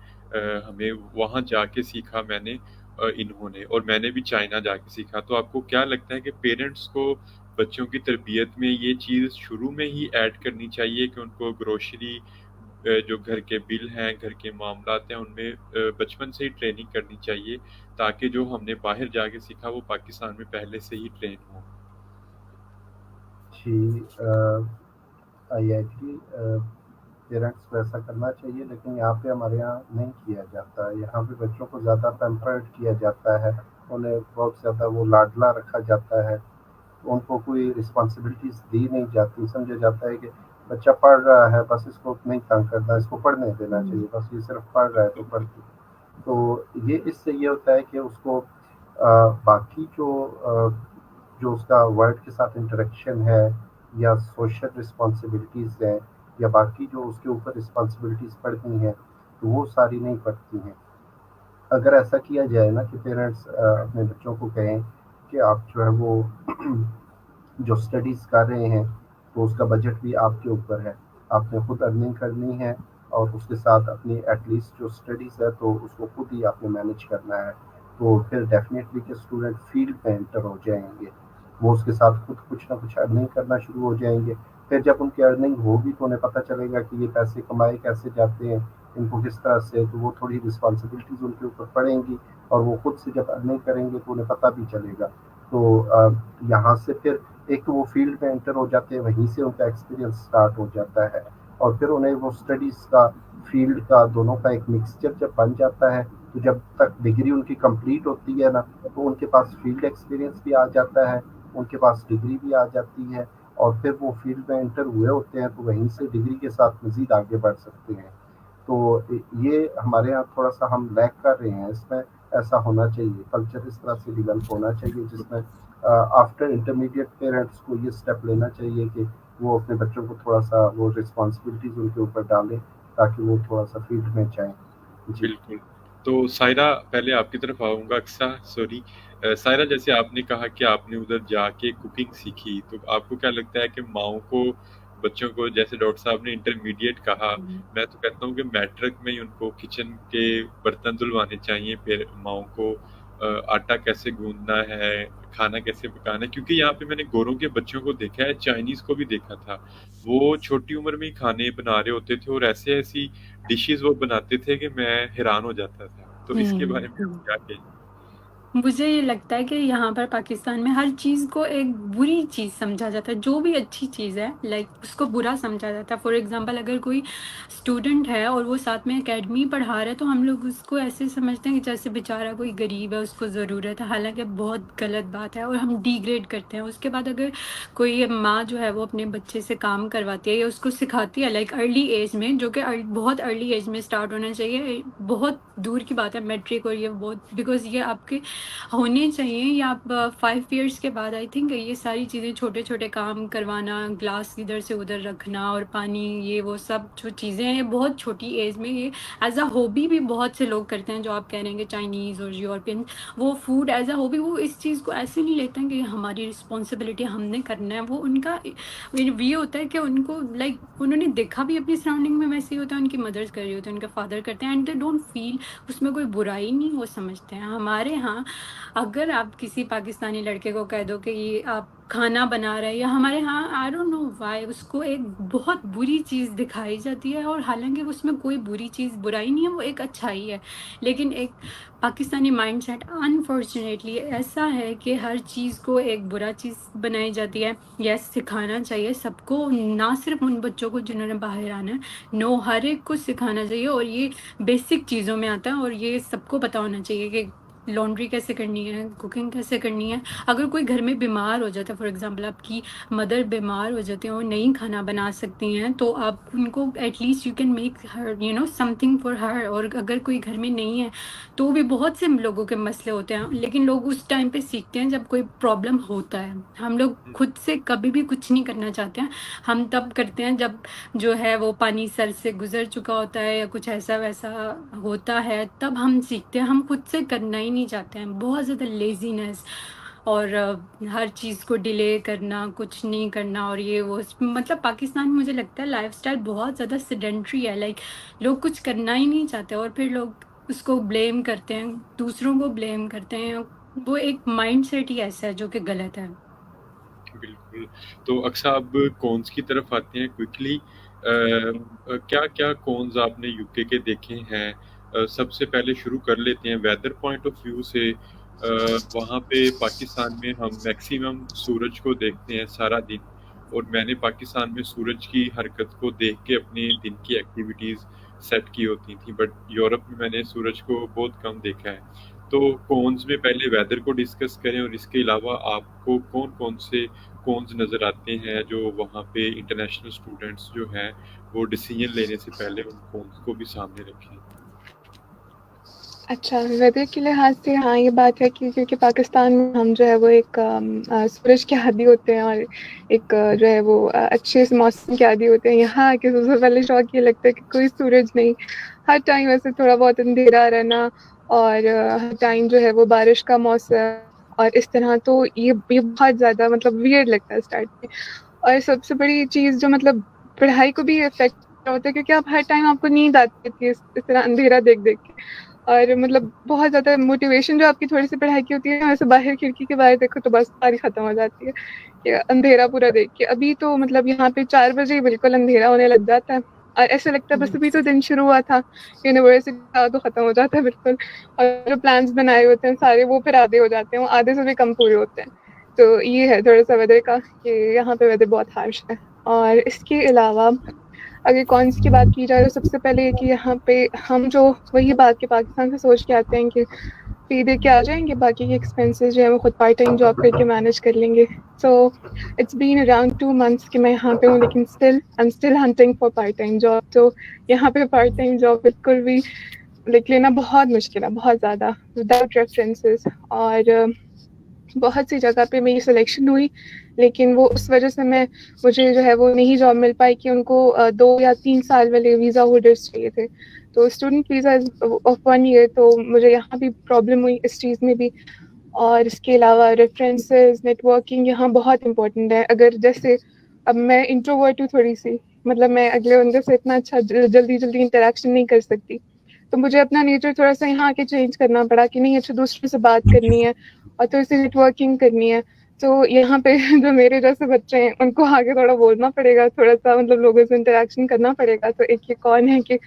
ہمیں وہاں جا کے سیکھا میں نے، انہوں نے، اور میں نے بھی چائنا جا کے سیکھا. تو آپ کو کیا لگتا ہے کہ پیرنٹس کو بچوں کی تربیت میں یہ چیز شروع میں ہی ایڈ کرنی چاہیے کہ ان کو گروشری، جو گھر کے بل ہیں، گھر کے معاملات ہیں، ان میں بچپن سے ہی ٹریننگ کرنی چاہیے، تاکہ جو ہم نے باہر جا کے سیکھا وہ پاکستان میں پہلے سے ہی ٹرین ہو؟ جی آئی ایگری، پیرنٹس ویسا کرنا چاہیے، لیکن یہاں پہ ہمارے یہاں نہیں کیا جاتا. یہاں پہ بچوں کو زیادہ پیمپرڈ کیا جاتا ہے، انہیں بہت زیادہ وہ لاڈلا رکھا جاتا ہے. ان کو کوئی رسپانسبلٹیز دی نہیں جاتی. سمجھا جاتا ہے کہ بچہ پڑھ رہا ہے، بس اس کو نہیں تنگ کرنا، اس کو پڑھنے دینا چاہیے، بس یہ صرف پڑھ رہا ہے تو پڑھ. تو یہ اس سے یہ ہوتا ہے کہ اس کو باقی جو اس کا ورلڈ کے ساتھ انٹریکشن ہے، یا سوشل رسپانسبلٹیز ہیں، یا باقی جو اس کے اوپر رسپانسبلٹیز پڑتی ہیں، تو وہ ساری نہیں پڑتی ہیں. اگر ایسا کیا جائے نا کہ پیرنٹس اپنے بچوں کو کہیں کہ آپ جو ہے وہ جو اسٹڈیز کر رہے ہیں تو اس کا بجٹ بھی آپ کے اوپر ہے، آپ نے خود ارننگ کرنی ہے، اور اس کے ساتھ اپنی ایٹ لیسٹ جو اسٹڈیز ہے تو اس کو خود ہی آپ نے مینیج کرنا ہے. تو پھر ڈیفینیٹلی کہ اسٹوڈنٹ فیلڈ میں انٹر ہو جائیں گے، وہ اس کے ساتھ خود کچھ نہ کچھ ارننگ کرنا شروع ہو جائیں گے. پھر جب ان کی ارننگ ہوگی تو انہیں پتہ چلے گا کہ یہ پیسے کمائے کیسے جاتے ہیں، ان کو کس طرح سے، تو وہ تھوڑی رسپانسبلٹیز ان کے اوپر پڑیں گی، اور وہ خود سے جب ارننگ کریں گے تو انہیں پتہ بھی چلے گا. تو یہاں سے پھر ایک وہ فیلڈ میں انٹر ہو جاتے ہیں، وہیں سے ان کا ایکسپیرینس سٹارٹ ہو جاتا ہے، اور پھر انہیں وہ اسٹڈیز کا، فیلڈ کا، دونوں کا ایک مکسچر جب بن جاتا ہے، تو جب تک ڈگری ان کی کمپلیٹ ہوتی ہے نا، تو ان کے پاس فیلڈ ایکسپیرینس بھی آ جاتا ہے، ان کے پاس ڈگری بھی آ جاتی ہے، اور پھر وہ فیلڈ میں انٹر ہوئے ہوتے ہیں تو وہیں سے ڈگری کے ساتھ مزید آگے بڑھ سکتے ہیں. تو یہ ہمارے یہاں تھوڑا سا ہم لیک کر رہے ہیں اس میں. ایسا ہونا چاہیے، کلچر اس طرح سے ڈیولپ ہونا چاہیے جس میں آفٹر انٹرمیڈیٹ پیرنٹس کو یہ اسٹیپ لینا چاہیے کہ وہ اپنے بچوں کو تھوڑا سا وہ رسپانسبلٹیز ان کے اوپر ڈالیں، تاکہ وہ تھوڑا سا فیلڈ میں جائیں. جی بالکل. تو سائرہ، پہلے آپ کی طرف آؤں گا. سوری سائرہ، جیسے آپ نے کہا کہ آپ نے ادھر جا کے کوکنگ سیکھی، تو آپ کو کیا لگتا ہے کہ ماؤں کو، بچوں کو، جیسے ڈاکٹر صاحب نے انٹرمیڈیٹ کہا، میں تو کہتا ہوں کہ میٹرک میں ہی ان کو کچن کے برتن دھلوانے چاہیے، پھر ماؤں کو آٹا کیسے گوندنا ہے، کھانا کیسے پکانا ہے. کیونکہ یہاں پہ میں نے گوروں کے بچوں کو دیکھا ہے، چائنیز کو بھی دیکھا تھا، وہ چھوٹی عمر میں ہی کھانے بنا رہے ہوتے تھے، اور ایسی ڈشز وہ بناتے تھے کہ میں حیران ہو جاتا تھا. تو اس کے بارے میں آپ کیا کہیں؟ مجھے یہ لگتا ہے کہ یہاں پر پاکستان میں ہر چیز کو ایک بری چیز سمجھا جاتا ہے. جو بھی اچھی چیز ہے لائک اس کو برا سمجھا جاتا ہے. فار ایگزامپل اگر کوئی اسٹوڈنٹ ہے اور وہ ساتھ میں اکیڈمی پڑھا رہا ہے تو ہم لوگ اس کو ایسے سمجھتے ہیں کہ جیسے بیچارہ کوئی غریب ہے، اس کو ضرورت ہے، حالانکہ بہت غلط بات ہے، اور ہم ڈی گریڈ کرتے ہیں. اس کے بعد اگر کوئی ماں جو ہے وہ اپنے بچے سے کام کرواتی ہے یا اس کو سکھاتی ہے لائک ارلی ایج میں، جو کہ بہت ارلی ایج میں اسٹارٹ ہونا چاہیے، بہت دور کی بات ہے میٹرک اور یہ بہت، بیکاز یہ آپ کے ہونے چاہیے، یا آپ 5 ایئرس کے بعد آئی تھنک یہ ساری چیزیں، چھوٹے چھوٹے کام کروانا، گلاس ادھر سے ادھر رکھنا اور پانی، یہ وہ سب جو چیزیں ہیں بہت چھوٹی ایج میں یہ ایز اے ہابی بھی بہت سے لوگ کرتے ہیں. جو آپ کہہ رہے ہیں کہ چائنیز اور یورپین، وہ فوڈ ایز اے ہابی، وہ اس چیز کو ایسے نہیں لیتے ہیں کہ یہ ہماری رسپانسبلٹی، ہم نے کرنا ہے. وہ ان کا یہ ہوتا ہے کہ ان کو لائک انہوں نے دیکھا بھی اپنی سراؤنڈنگ میں ویسے ہی ہوتا ہے، ان کی مدرس کر رہی ہوتی ہیں، ان کے فادر کرتے ہیں، اینڈ دے ڈونٹ فیل اس میں کوئی برائی نہیں، وہ سمجھتے ہیں. ہمارے ہاں اگر آپ کسی پاکستانی لڑکے کو کہہ دو کہ یہ آپ کھانا بنا رہے ہیں، یا ہمارے ہاں آئی ڈونٹ نو وائی اس کو ایک بہت بری چیز دکھائی جاتی ہے، اور حالانکہ اس میں کوئی بری چیز، برائی نہیں ہے، وہ ایک اچھائی ہے. لیکن ایک پاکستانی مائنڈ سیٹ انفارچونیٹلی ایسا ہے کہ ہر چیز کو ایک برا چیز بنائی جاتی ہے. یس، سکھانا چاہیے سب کو، نہ صرف ان بچوں کو جنہوں نے باہر آنا ہے، نو، ہر ایک کو سکھانا چاہیے. اور یہ بیسک چیزوں میں آتا ہے، اور یہ سب کو پتہ ہونا چاہیے کہ لانڈری کیسے کرنی ہے، کوکنگ کیسے کرنی ہے. اگر کوئی گھر میں بیمار ہو جاتا ہے، فار ایگزامپل آپ کی مدر بیمار ہو جاتی ہیں اور نہیں کھانا بنا سکتی ہیں، تو آپ ان کو at least you can make her something for her. اور اگر کوئی گھر میں نہیں ہے تو بھی بہت سے لوگوں کے مسئلے ہوتے ہیں، لیکن لوگ اس ٹائم پہ سیکھتے ہیں جب کوئی پرابلم ہوتا ہے. ہم لوگ خود سے کبھی بھی کچھ نہیں کرنا چاہتے ہیں، ہم تب کرتے ہیں جب جو ہے وہ پانی سر سے گزر چکا ہوتا ہے یا کچھ ایسا ویسا ہوتا ہے، تب ہم سیکھتے ہیں. ہم خود سے کرنا ہی نہیں چاہتے ہیں، بہت زیادہ لیزینس اور ہر چیز کو ڈیلے کرنا، کچھ نہیں کرنا. اور یہ وہ مطلب پاکستان میں مجھے لگتا ہے لائف سٹائل بہت زیادہ سیڈنٹری ہے، لائک لوگ کچھ کرنا ہی نہیں چاہتے، اور پھر لوگ اس کو بلیم کرتے ہیں، دوسروں کو بلیم کرتے ہیں. وہ ایک مائنڈ سیٹ ہی ایسا ہے جو کہ غلط ہے. بالکل. تو اکثر آپ کونز کی طرف آتے ہیں کوئکلی. کیا کیا کونز آپ نے یو کے دیکھے ہیں؟ سب سے پہلے شروع کر لیتے ہیں ویدر پوائنٹ آف ویو سے. وہاں پہ پاکستان میں ہم میکسیمم سورج کو دیکھتے ہیں سارا دن، اور میں نے پاکستان میں سورج کی حرکت کو دیکھ کے اپنے دن کی ایکٹیویٹیز سیٹ کی ہوتی تھیں، بٹ یورپ میں نے سورج کو بہت کم دیکھا ہے. تو کونز میں پہلے ویدر کو ڈسکس کریں، اور اس کے علاوہ آپ کو کون کون سے کونز نظر آتے ہیں جو وہاں پہ انٹرنیشنل اسٹوڈنٹس جو ہیں وہ ڈیسیجن لینے سے پہلے ان کونز کو بھی سامنے رکھیں. اچھا، ویدر کے لحاظ سے ہاں یہ بات ہے کہ کیونکہ پاکستان میں ہم جو ہے وہ ایک سورج کے عادی ہوتے ہیں، اور ایک جو ہے وہ اچھے سے موسم کے عادی ہوتے ہیں. یہاں آ کے سب سے پہلے شوق یہ لگتا ہے کہ کوئی سورج نہیں، ہر ٹائم ویسے تھوڑا بہت اندھیرا رہنا، اور ہر ٹائم جو ہے وہ بارش کا موسم اور اس طرح. تو یہ بہت زیادہ مطلب ویئرڈ لگتا ہے اسٹارٹ میں. اور سب سے بڑی چیز جو مطلب پڑھائی کو بھی افیکٹ ہوتا ہے، کیونکہ آپ ہر ٹائم آپ کو نیند آتی ہے اس طرح اندھیرا دیکھ دیکھ کے. اور مطلب بہت زیادہ موٹیویشن جو آپ کی تھوڑی سی پڑھائی کی ہوتی ہے، ویسے باہر کھڑکی کے باہر دیکھو تو بس ساری ختم ہو جاتی ہے کہ اندھیرا پورا دیکھ کے. ابھی تو مطلب یہاں پہ 4 بجے ہی بالکل اندھیرا ہونے لگ جاتا ہے، اور ایسے لگتا ہے بس ابھی تو دن شروع ہوا تھا، یونیورسٹی تو ختم ہو جاتا ہے بالکل. اور جو پلانس بنائے ہوتے ہیں سارے وہ پھر آدھے ہو جاتے ہیں، وہ آدھے سے بھی کم پورے ہوتے ہیں. تو یہ ہے تھوڑا سا ویدر کا کہ یہاں پہ ویدر بہت ہارش ہے. اور اس کے علاوہ اگر کونس کی بات کی جائے تو سب سے پہلے یہ کہ یہاں پہ ہم جو وہی بات کہ پاکستان سے سوچ کے آتے ہیں کہ فی دے کے آ جائیں گے، باقی کے ایکسپینسز جو ہے وہ خود پارٹ ٹائم جاب کر کے مینیج کر لیں گے. So it's been around 2 months کہ میں یہاں پہ ہوں، لیکن I am still hunting for part time job. تو یہاں پہ پارٹ ٹائم جاب بالکل بھی لینا بہت مشکل ہے، بہت زیادہ، وداؤٹ ریفرنسز. اور بہت سی جگہ پہ میری سلیکشن ہوئی، لیکن وہ اس وجہ سے مجھے جو ہے وہ نہیں جاب مل پائی کہ ان کو 2 یا 3 سال والے ویزا ہولڈرس چاہیے تھے. تو اسٹوڈنٹ ویزا آف 1 year، تو مجھے یہاں بھی پرابلم ہوئی اس چیز میں بھی. اور اس کے علاوہ ریفرنسز، نیٹ ورکنگ یہاں بہت امپورٹنٹ ہے. اگر جیسے اب میں انٹروورٹ ہوں تھوڑی سی، مطلب میں اگلے بندے سے اتنا اچھا جلدی انٹریکشن نہیں کر سکتی، تو مجھے اپنا نیچر تھوڑا سا یہاں آ کے چینج کرنا پڑا کہ نہیں، اچھا دوسروں سے بات کرنی ہے اور تھوڑی سی نیٹ ورکنگ کرنی ہے. تو یہاں پہ جو میرے جیسے بچے ہیں ان کو آگے تھوڑا بولنا پڑے گا، تھوڑا سا مطلب لوگوں سے انٹریکشن کرنا پڑے گا. تو ایک یہ کون ہے کہ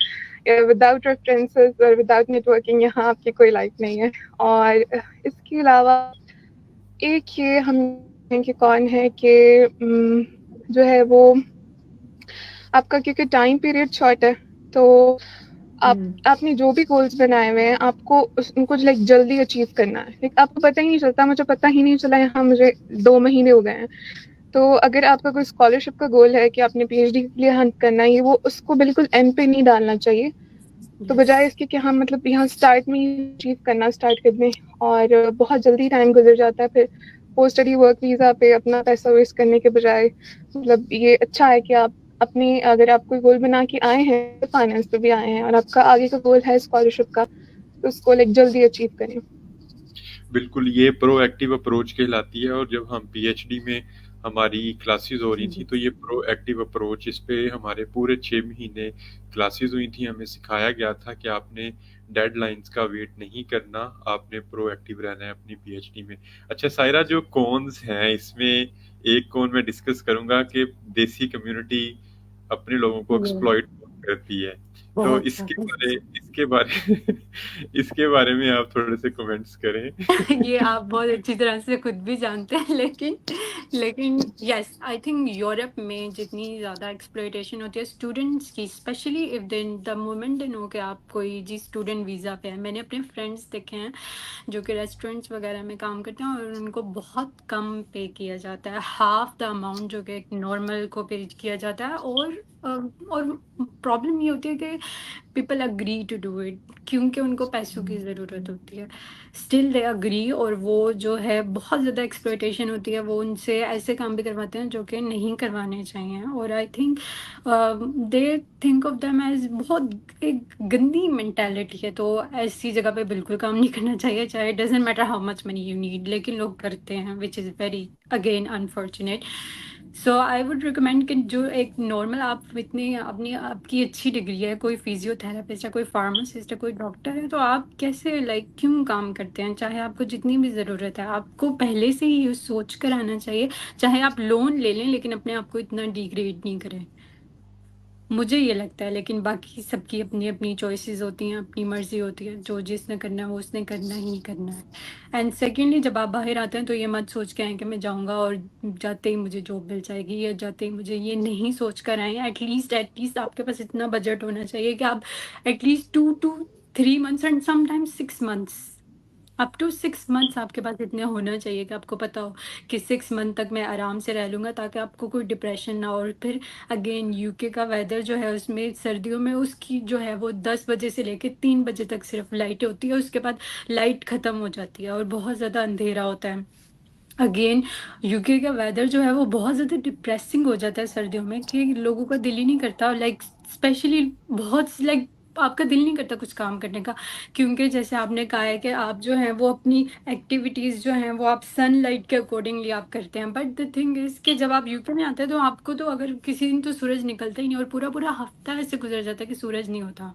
وداؤٹ ریفرنسز اور وداؤٹ نیٹ ورکنگ یہاں آپ کی کوئی لائف نہیں ہے. اور اس کے علاوہ ایک یہ ہم کہ کون ہے کہ جو ہے وہ آپ کا کیونکہ ٹائم پیریڈ شارٹ ہے، تو آپ نے جو بھی گولز بنائے ہوئے ہیں آپ کو ان کو لائک جلدی اچیو کرنا ہے. لیکن آپ کو پتہ ہی نہیں چلتا، مجھے پتہ ہی نہیں چلا یہاں مجھے 2 مہینے ہو گئے ہیں. تو اگر آپ کا کوئی اسکالرشپ کا گول ہے کہ آپ نے پی ایچ ڈی کے لیے ہنٹ کرنا ہے، وہ اس کو بالکل اینڈ پہ نہیں ڈالنا چاہیے. تو بجائے اس کے کہ ہم مطلب یہاں اسٹارٹ میں اچیو کرنا اسٹارٹ کر دیں اور بہت جلدی ٹائم گزر جاتا ہے، پھر پوسٹ اسٹڈی ورک ویزا پہ اپنا پیسہ ویسٹ کرنے کے بجائے مطلب یہ اچھا ہے کہ آپ اپنی اگر آپ کوئی گول بنا کے آئے ہیں تو فائنانس پہ بھی آئے ہیں اور آپ کا آگے کا گول ہے اسکالرشپ کا، تو اس کو جلدی اچیو کریں. بالکل، یہ پرو ایکٹیو اپروچ کہلاتی ہے. اور جب ہم پی ایچ ڈی میں ہماری کلاسز ہو رہی تھیں تو یہ پرو ایکٹیو اپروچ، اس پہ ہمارے پورے 6 مہینے کلاسز ہوئی تھیں. ہمیں سکھایا گیا تھا کہ آپ نے ڈیڈ لائنز کا ویٹ نہیں کرنا، آپ نے پرو ایکٹیو رہنا ہے اپنی پی ایچ ڈی میں. اچھا سائرہ، جو کونز ہیں اس میں ایک کون میں ڈسکس کروں گا کہ دیسی کمیونٹی اپنے لوگوں کو ایکسپلائٹ کرتی ہے. تو بہت اس کے بارے میں آپ تھوڑے سے کمنٹس کریں. یہ آپ بہت اچھی طرح سے خود بھی جانتے ہیں، لیکن یس آئی تھنک یورپ میں جتنی زیادہ ایکسپلوئٹیشن ہوتی ہے اسٹوڈنٹس کی، especially if then the moment then ہو کہ آپ کوئی اسٹوڈنٹ ویزا پہ ہے. میں نے اپنے فرینڈس دیکھے ہیں جو کہ ریسٹورینٹس وغیرہ میں کام کرتے ہیں اور ان کو بہت کم پے کیا جاتا ہے، ہاف دا اماؤنٹ جو کہ ایک نارمل کو پے کیا جاتا ہے. اور پرابلم یہ ہوتی ہے کہ people agree to do it کیونکہ ان کو پیسوں کی ضرورت ہوتی ہے. اسٹل دے اگری، اور وہ جو ہے بہت زیادہ ایکسپلوئٹیشن ہوتی ہے، وہ ان سے ایسے کام بھی کرواتے ہیں جو کہ نہیں کروانے چاہیے. اور I think they think of them as بہت ایک گندی مینٹیلٹی ہے. تو ایسی جگہ پہ بالکل کام نہیں کرنا چاہیے، چاہے doesn't matter how much money you need, لیکن لوگ کرتے ہیں which is very again unfortunate. So I would recommend کہ جو ایک نارمل آپ اتنی آپ کی اچھی ڈگری ہے، کوئی فزیو تھراپسٹ ہے، کوئی فارماسسٹ ہے، کوئی ڈاکٹر ہے، تو آپ کیسے کیوں کام کرتے ہیں؟ چاہے آپ کو جتنی بھی ضرورت ہے، آپ کو پہلے سے ہی یہ سوچ کر آنا چاہیے. چاہے آپ لون لے لیں لیکن اپنے آپ کو اتنا ڈیگریڈ نہیں کریں، مجھے یہ لگتا ہے. لیکن باقی سب کی اپنی اپنی چوائسیز ہوتی ہیں، اپنی مرضی ہوتی ہے، جو جس نے کرنا ہے وہ اس نے کرنا ہی کرنا ہے. اینڈ سیکنڈلی جب آپ باہر آتے ہیں تو یہ مت سوچ کے آئیں کہ میں جاؤں گا اور جاتے ہی مجھے جاب مل جائے گی، یا جاتے ہی مجھے یہ نہیں سوچ کر آئیں. ایٹ لیسٹ آپ کے پاس اتنا بجٹ ہونا چاہیے کہ آپ at least 2 to 3 months and sometimes 6 months، up to 6 months آپ کے پاس اتنے ہونا چاہیے کہ آپ کو پتا ہو کہ 6 month تک میں آرام سے رہ لوں گا، تاکہ آپ کو کوئی ڈپریشن نہ ہو. اور پھر اگین یو کے کا ویدر جو ہے اس میں سردیوں میں اس کی جو ہے وہ 10 بجے سے لے کے 3 بجے تک صرف لائٹ ہوتی ہے، اس کے بعد لائٹ ختم ہو جاتی ہے اور بہت زیادہ اندھیرا ہوتا ہے. اگین یو کے کا ویدر جو ہے وہ بہت زیادہ ڈپریسنگ ہو جاتا ہے سردیوں میں، کہ لوگوں کا دل ہی نہیں کرتا، اسپیشلی بہت آپ کا دل نہیں کرتا کچھ کام کرنے کا، کیونکہ جیسے آپ نے کہا ہے کہ آپ جو ہیں وہ اپنی ایکٹیویٹیز جو ہیں وہ آپ سن لائٹ کے اکارڈنگلی آپ کرتے ہیں. بٹ دا تھنگ از کہ جب آپ یو کے میں آتے ہیں تو آپ کو تو اگر کسی دن تو سورج نکلتا ہی نہیں، اور پورا پورا ہفتہ ایسے گزر جاتا ہے کہ سورج نہیں ہوتا.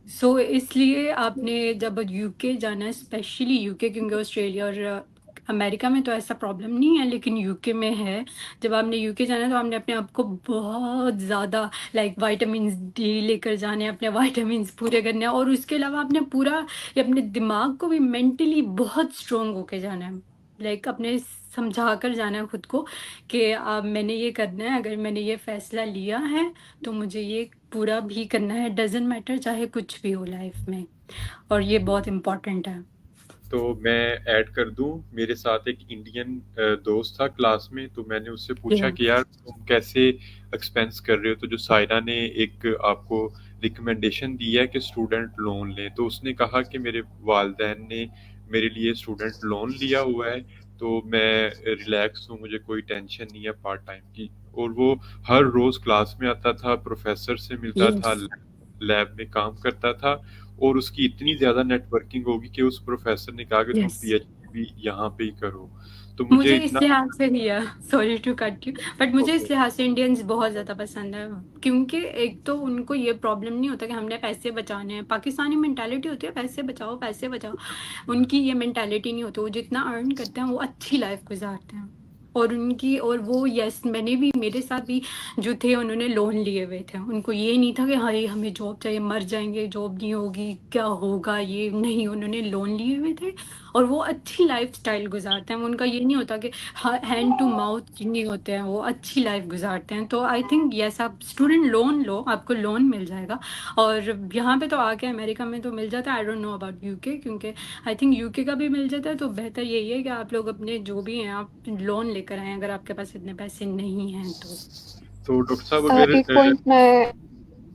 سو اس لیے آپ نے جب یو کے جانا ہے، اسپیشلی یو کے، کیونکہ آسٹریلیا اور امریکہ میں تو ایسا پرابلم نہیں ہے لیکن یو کے میں ہے. جب آپ نے یو کے جانا ہے تو آپ نے اپنے آپ کو بہت زیادہ وائٹامنس ڈی لے کر جانے ہیں، اپنے وائٹامنس پورے کرنے ہیں. اور اس کے علاوہ آپ نے پورا اپنے دماغ کو بھی مینٹلی بہت اسٹرانگ ہو کے جانا ہے، اپنے سمجھا کر جانا ہے خود کو کہ میں نے یہ کرنا ہے، اگر میں نے یہ فیصلہ لیا ہے تو مجھے یہ پورا بھی کرنا ہے، ڈزنٹ میٹر چاہے کچھ بھی ہو لائف میں. اور یہ بہت امپورٹنٹ ہے. تو میں ایڈ کر دوں، میرے ساتھ ایک انڈین دوست تھا کلاس میں، تو میں نے اس سے پوچھا کہ یار تم کیسے ایکسپینس کر رہے ہو؟ تو جو سائرہ نے ایک آپ کو ریکمنڈیشن دی ہے کہ اسٹوڈنٹ لون لیں، تو اس نے کہا کہ میرے والدین نے میرے لیے اسٹوڈنٹ لون لیا ہوا ہے، تو میں ریلیکس ہوں، مجھے کوئی ٹینشن نہیں ہے پارٹ ٹائم کی. اور وہ ہر روز کلاس میں آتا تھا، پروفیسر سے ملتا تھا، یس لیب میں کام کرتا تھا. اور اس کی اتنی زیادہ نیٹ ورکنگ ہوگی کہ اس پروفیسر نے کہا کہ تم یس پی ایچ ڈی بھی یہاں پہ ہی کرو. تو مجھے مجھے اس اتنا لحاظ سے نہیں ہے، sorry to cut you, but مجھے اس لحاظ سے انڈینس بہت زیادہ پسند ہے، کیونکہ ایک تو ان کو یہ پرابلم نہیں ہوتا کہ ہم نے پیسے بچانے ہیں. پاکستانی مینٹیلٹی ہوتی ہے پیسے بچاؤ پیسے بچاؤ، ان کی یہ مینٹیلٹی نہیں ہوتی. وہ جتنا ارن کرتے ہیں وہ اچھی لائف گزارتے ہیں. اور ان کی اور وہ یس میں نے بھی، میرے ساتھ بھی جو تھے انہوں نے لون لیے ہوئے تھے. ان کو یہ نہیں تھا کہ ہائی ہمیں جاب چاہیے، مر جائیں گے جاب نہیں ہوگی کیا ہوگا، یہ نہیں، انہوں نے لون لیے ہوئے تھے اور وہ اچھی لائف سٹائل گزارتے ہیں. ان کا یہ نہیں ہوتا کہ ہینڈ ٹو ماؤتھ نہیں ہوتے ہیں، وہ اچھی لائف گزارتے ہیں. تو آئی تھنک یس آپ اسٹوڈنٹ لون لو، آپ کو لون مل جائے گا. اور یہاں پہ تو آ کے امریکہ میں تو مل جاتا ہے، I don't know about U K, کیونکہ آئی تھنک یو کے کا بھی مل جاتا ہے. تو بہتر یہی ہے کہ آپ لوگ اپنے جو بھی ہیں آپ لون لے کر آئیں، اگر آپ کے پاس اتنے پیسے نہیں ہیں تو. تو ڈاکٹر صاحب اگر ایک پوائنٹ میں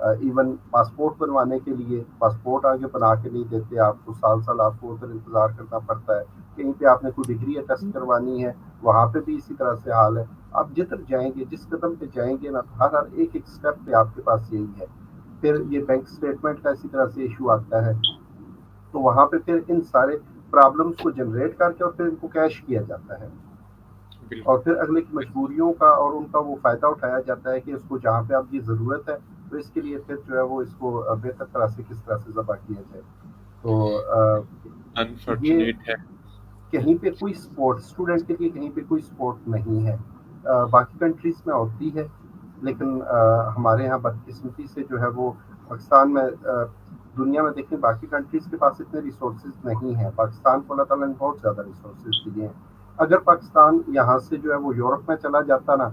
ایون پاسپورٹ بنوانے کے لیے پاسپورٹ آگے بنا کے نہیں دیتے آپ کو، سال سال آپ کو ادھر انتظار کرنا پڑتا ہے. کہیں پہ آپ نے کوئی ڈگری اٹیسٹ کروانی ہے وہاں پہ بھی اسی طرح سے حال ہے. آپ جدھر جائیں گے جس قدم پہ جائیں گے نا ہر ایک اسٹیپ پہ آپ کے پاس یہی ہے. پھر یہ بینک اسٹیٹمنٹ کا اسی طرح سے ایشو آتا ہے، تو وہاں پہ پھر ان سارے پرابلمس کو جنریٹ کر کے اور پھر ان کو کیش کیا جاتا ہے، اور پھر اگلے کی مجبوریوں کا اور ان کا وہ فائدہ اٹھایا جاتا ہے کہ اس کو جہاں پہ آپ کی ضرورت ہے تو اس کے لیے پھر جو ہے وہ اس کو بہتر طرح سے کس طرح سے ذبح کیا جائے. تو یہ انفارچونیٹ ہے. کہیں پہ کوئی سپورٹ اسٹوڈنٹ کے لیے کہیں پہ کوئی سپورٹ نہیں ہے. باقی کنٹریز میں ہوتی ہے لیکن ہمارے یہاں بدقسمتی سے جو ہے وہ پاکستان میں دنیا میں دیکھیں باقی کنٹریز کے پاس اتنے ریسورسز نہیں ہیں. پاکستان کو اللہ تعالیٰ نے بہت زیادہ ریسورسز دیے ہیں. اگر پاکستان یہاں سے جو ہے وہ یورپ میں چلا جاتا نا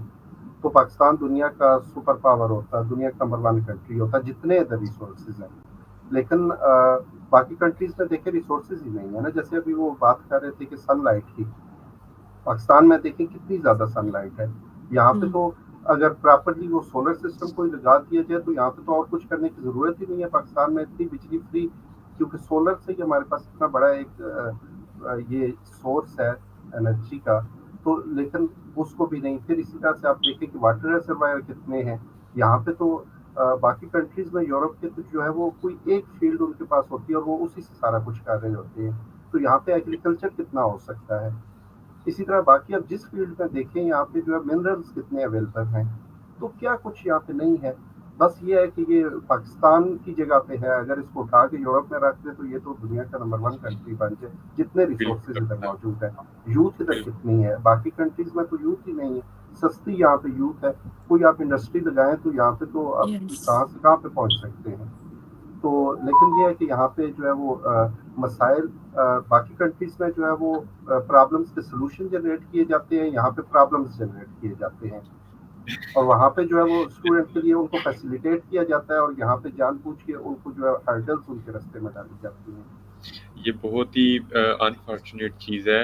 تو پاکستان دنیا کا سپر پاور ہوتا، دنیا کا نمبر 1 کنٹری ہوتا جتنے ادھر ریسورسز ہیں. لیکن باقی کنٹریز میں دیکھیں ریسورسز ہی نہیں ہے نا. جیسے ابھی وہ بات کر رہے تھے کہ سن لائٹ کی، پاکستان میں دیکھیں کتنی زیادہ سن لائٹ ہے. یہاں پہ تو اگر پراپرلی وہ سولر سسٹم کو لگا دیا جائے تو یہاں پہ تو اور کچھ کرنے کی ضرورت ہی نہیں ہے. پاکستان میں اتنی بجلی فری، کیونکہ سولر سے ہی ہمارے پاس اتنا بڑا ایک یہ سورس ہے انرجی کا، تو لیکن اس کو بھی نہیں. پھر اسی طرح سے آپ دیکھیں کہ واٹر ریزروائر کتنے ہیں یہاں پہ. تو باقی کنٹریز میں یورپ کے تو جو ہے وہ کوئی ایک فیلڈ ان کے پاس ہوتی ہے اور وہ اسی سے سارا کچھ کر رہے ہوتے ہیں. تو یہاں پہ ایگریکلچر کتنا ہو سکتا ہے. اسی طرح باقی اب جس فیلڈ میں دیکھیں یہاں پہ جو ہے منرلس کتنے اویلیبل ہیں، تو کیا کچھ یہاں پہ نہیں ہے. بس یہ ہے کہ یہ پاکستان کی جگہ پہ ہے. اگر اس کو اٹھا کے یورپ میں رکھ دے تو یہ تو دنیا کا نمبر 1 کنٹری بن جائے جتنے ریسورسز ادھر موجود ہیں. یوتھ ادھر کتنی ہے، باقی کنٹریز میں تو یوتھ ہی نہیں ہے. سستی یہاں پہ یوتھ ہے. کوئی آپ انڈسٹری لگائیں تو یہاں پہ تو آپ کہاں سے کہاں پہ پہنچ سکتے ہیں. تو لیکن یہ ہے کہ یہاں پہ جو ہے وہ مسائل باقی کنٹریز میں جو ہے وہ پرابلمس کے سلوشن جنریٹ کیے جاتے ہیں، یہاں پہ پرابلمس جنریٹ کیے جاتے ہیں. اور وہاں پہ جو ہے وہ اسٹوڈنٹ کے لیے ان کو فیسیلیٹیٹ کیا جاتا ہے اور یہاں پہ جان بوجھ کے ان کو جو ہے ہرڈلس ان کے راستے میں ڈالی جاتی ہیں. یہ بہت ہی انفارچونیٹ چیز ہے.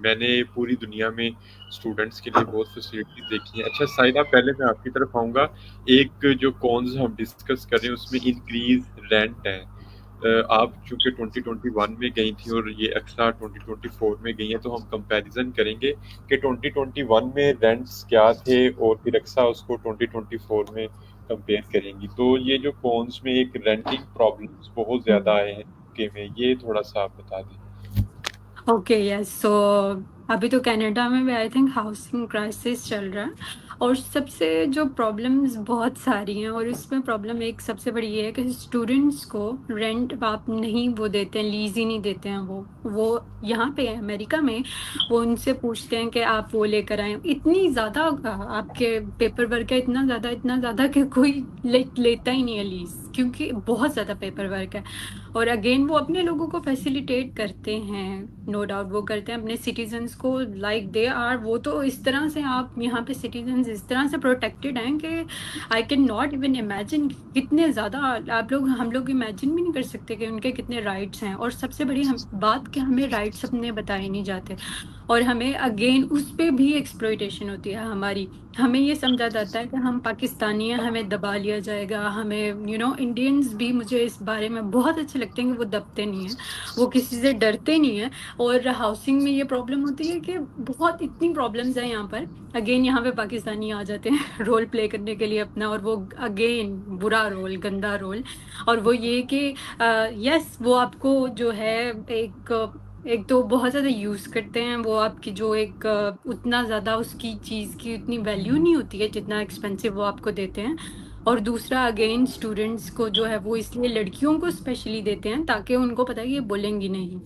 میں نے پوری دنیا میں اسٹوڈنٹس کے لیے بہت فیسلٹیز دیکھی ہیں. اچھا سائدہ، پہلے میں آپ کی طرف آؤں گا. ایک جو کونز ہم ڈسکس کر رہے ہیں اس میں انکریز رینٹ ہے. آپ چونکہ 2021 میں گئی تھی اور یہ اکثر 2024 میں گئی ہیں تو ہم کمپیریزن کریں گے کہ 2021 میں رینٹس کیا تھے اور پھر اکثر اس کو 2024 میں کمپیئر کریں گی. تو یہ جو کونز میں ایک رینٹنگ پرابلمس بہت زیادہ آئے ہیں میں، یہ تھوڑا سا آپ بتا دیں. Okay yes. سو ابھی تو کینیڈا میں بھی آئی تھنک ہاؤسنگ کرائسس چل رہا ہے، اور سب سے جو پرابلمز بہت ساری ہیں، اور اس میں پرابلم ایک سب سے بڑی یہ ہے کہ اسٹوڈنٹس کو رینٹ آپ نہیں وہ دیتے ہیں، لیز ہی نہیں دیتے ہیں. وہ یہاں پہ امریکہ میں وہ ان سے پوچھتے ہیں کہ آپ وہ لے کر آئیں. اتنی زیادہ آپ کے پیپر ورک ہے، اتنا زیادہ کہ کوئی لیتا ہی نہیں ہے لیز، کیونکہ بہت زیادہ پیپر ورک ہے. اور اگین وہ اپنے لوگوں کو فیسیلیٹیٹ کرتے ہیں، نو ڈاؤٹ وہ کرتے ہیں اپنے سٹیزنس کو، لائک دے آر. وہ تو اس طرح سے آپ یہاں پہ سٹیزنس اس طرح سے پروٹیکٹیڈ ہیں کہ I can not even imagine کتنے زیادہ ہم لوگ امیجن بھی نہیں کر سکتے کہ ان کے کتنے رائٹس ہیں. اور سب سے بڑی بات کہ ہمیں رائٹس اپنے بتائے نہیں جاتے، اور ہمیں اگین اس پہ بھی ایکسپلوئٹیشن ہوتی ہے ہماری. ہمیں یہ سمجھا جاتا ہے کہ ہم پاکستانی ہیں، ہمیں دبا لیا جائے گا. ہمیں انڈینز بھی مجھے اس بارے میں بہت اچھے لگتے ہیں کہ وہ دبتے نہیں ہیں، وہ کسی سے ڈرتے نہیں ہیں. اور ہاؤسنگ میں یہ پرابلم ہوتی ہے کہ بہت اتنی پرابلمز ہیں یہاں پر. اگین یہاں پہ پاکستانی آ جاتے ہیں رول پلے کرنے کے لیے اپنا، اور وہ اگین برا رول، گندا رول. اور وہ یہ کہ یس وہ آپ کو جو ہے ایک تو بہت زیادہ یوز کرتے ہیں. وہ آپ کی جو ایک اتنا زیادہ اس کی چیز کی اتنی ویلیو نہیں ہوتی ہے جتنا ایکسپینسو وہ آپ کو دیتے ہیں. اور دوسرا اگین اسٹوڈنٹس کو جو ہے وہ اس لیے لڑکیوں کو اسپیشلی دیتے ہیں تاکہ ان کو پتہ ہے کہ یہ بولیں گی نہیں.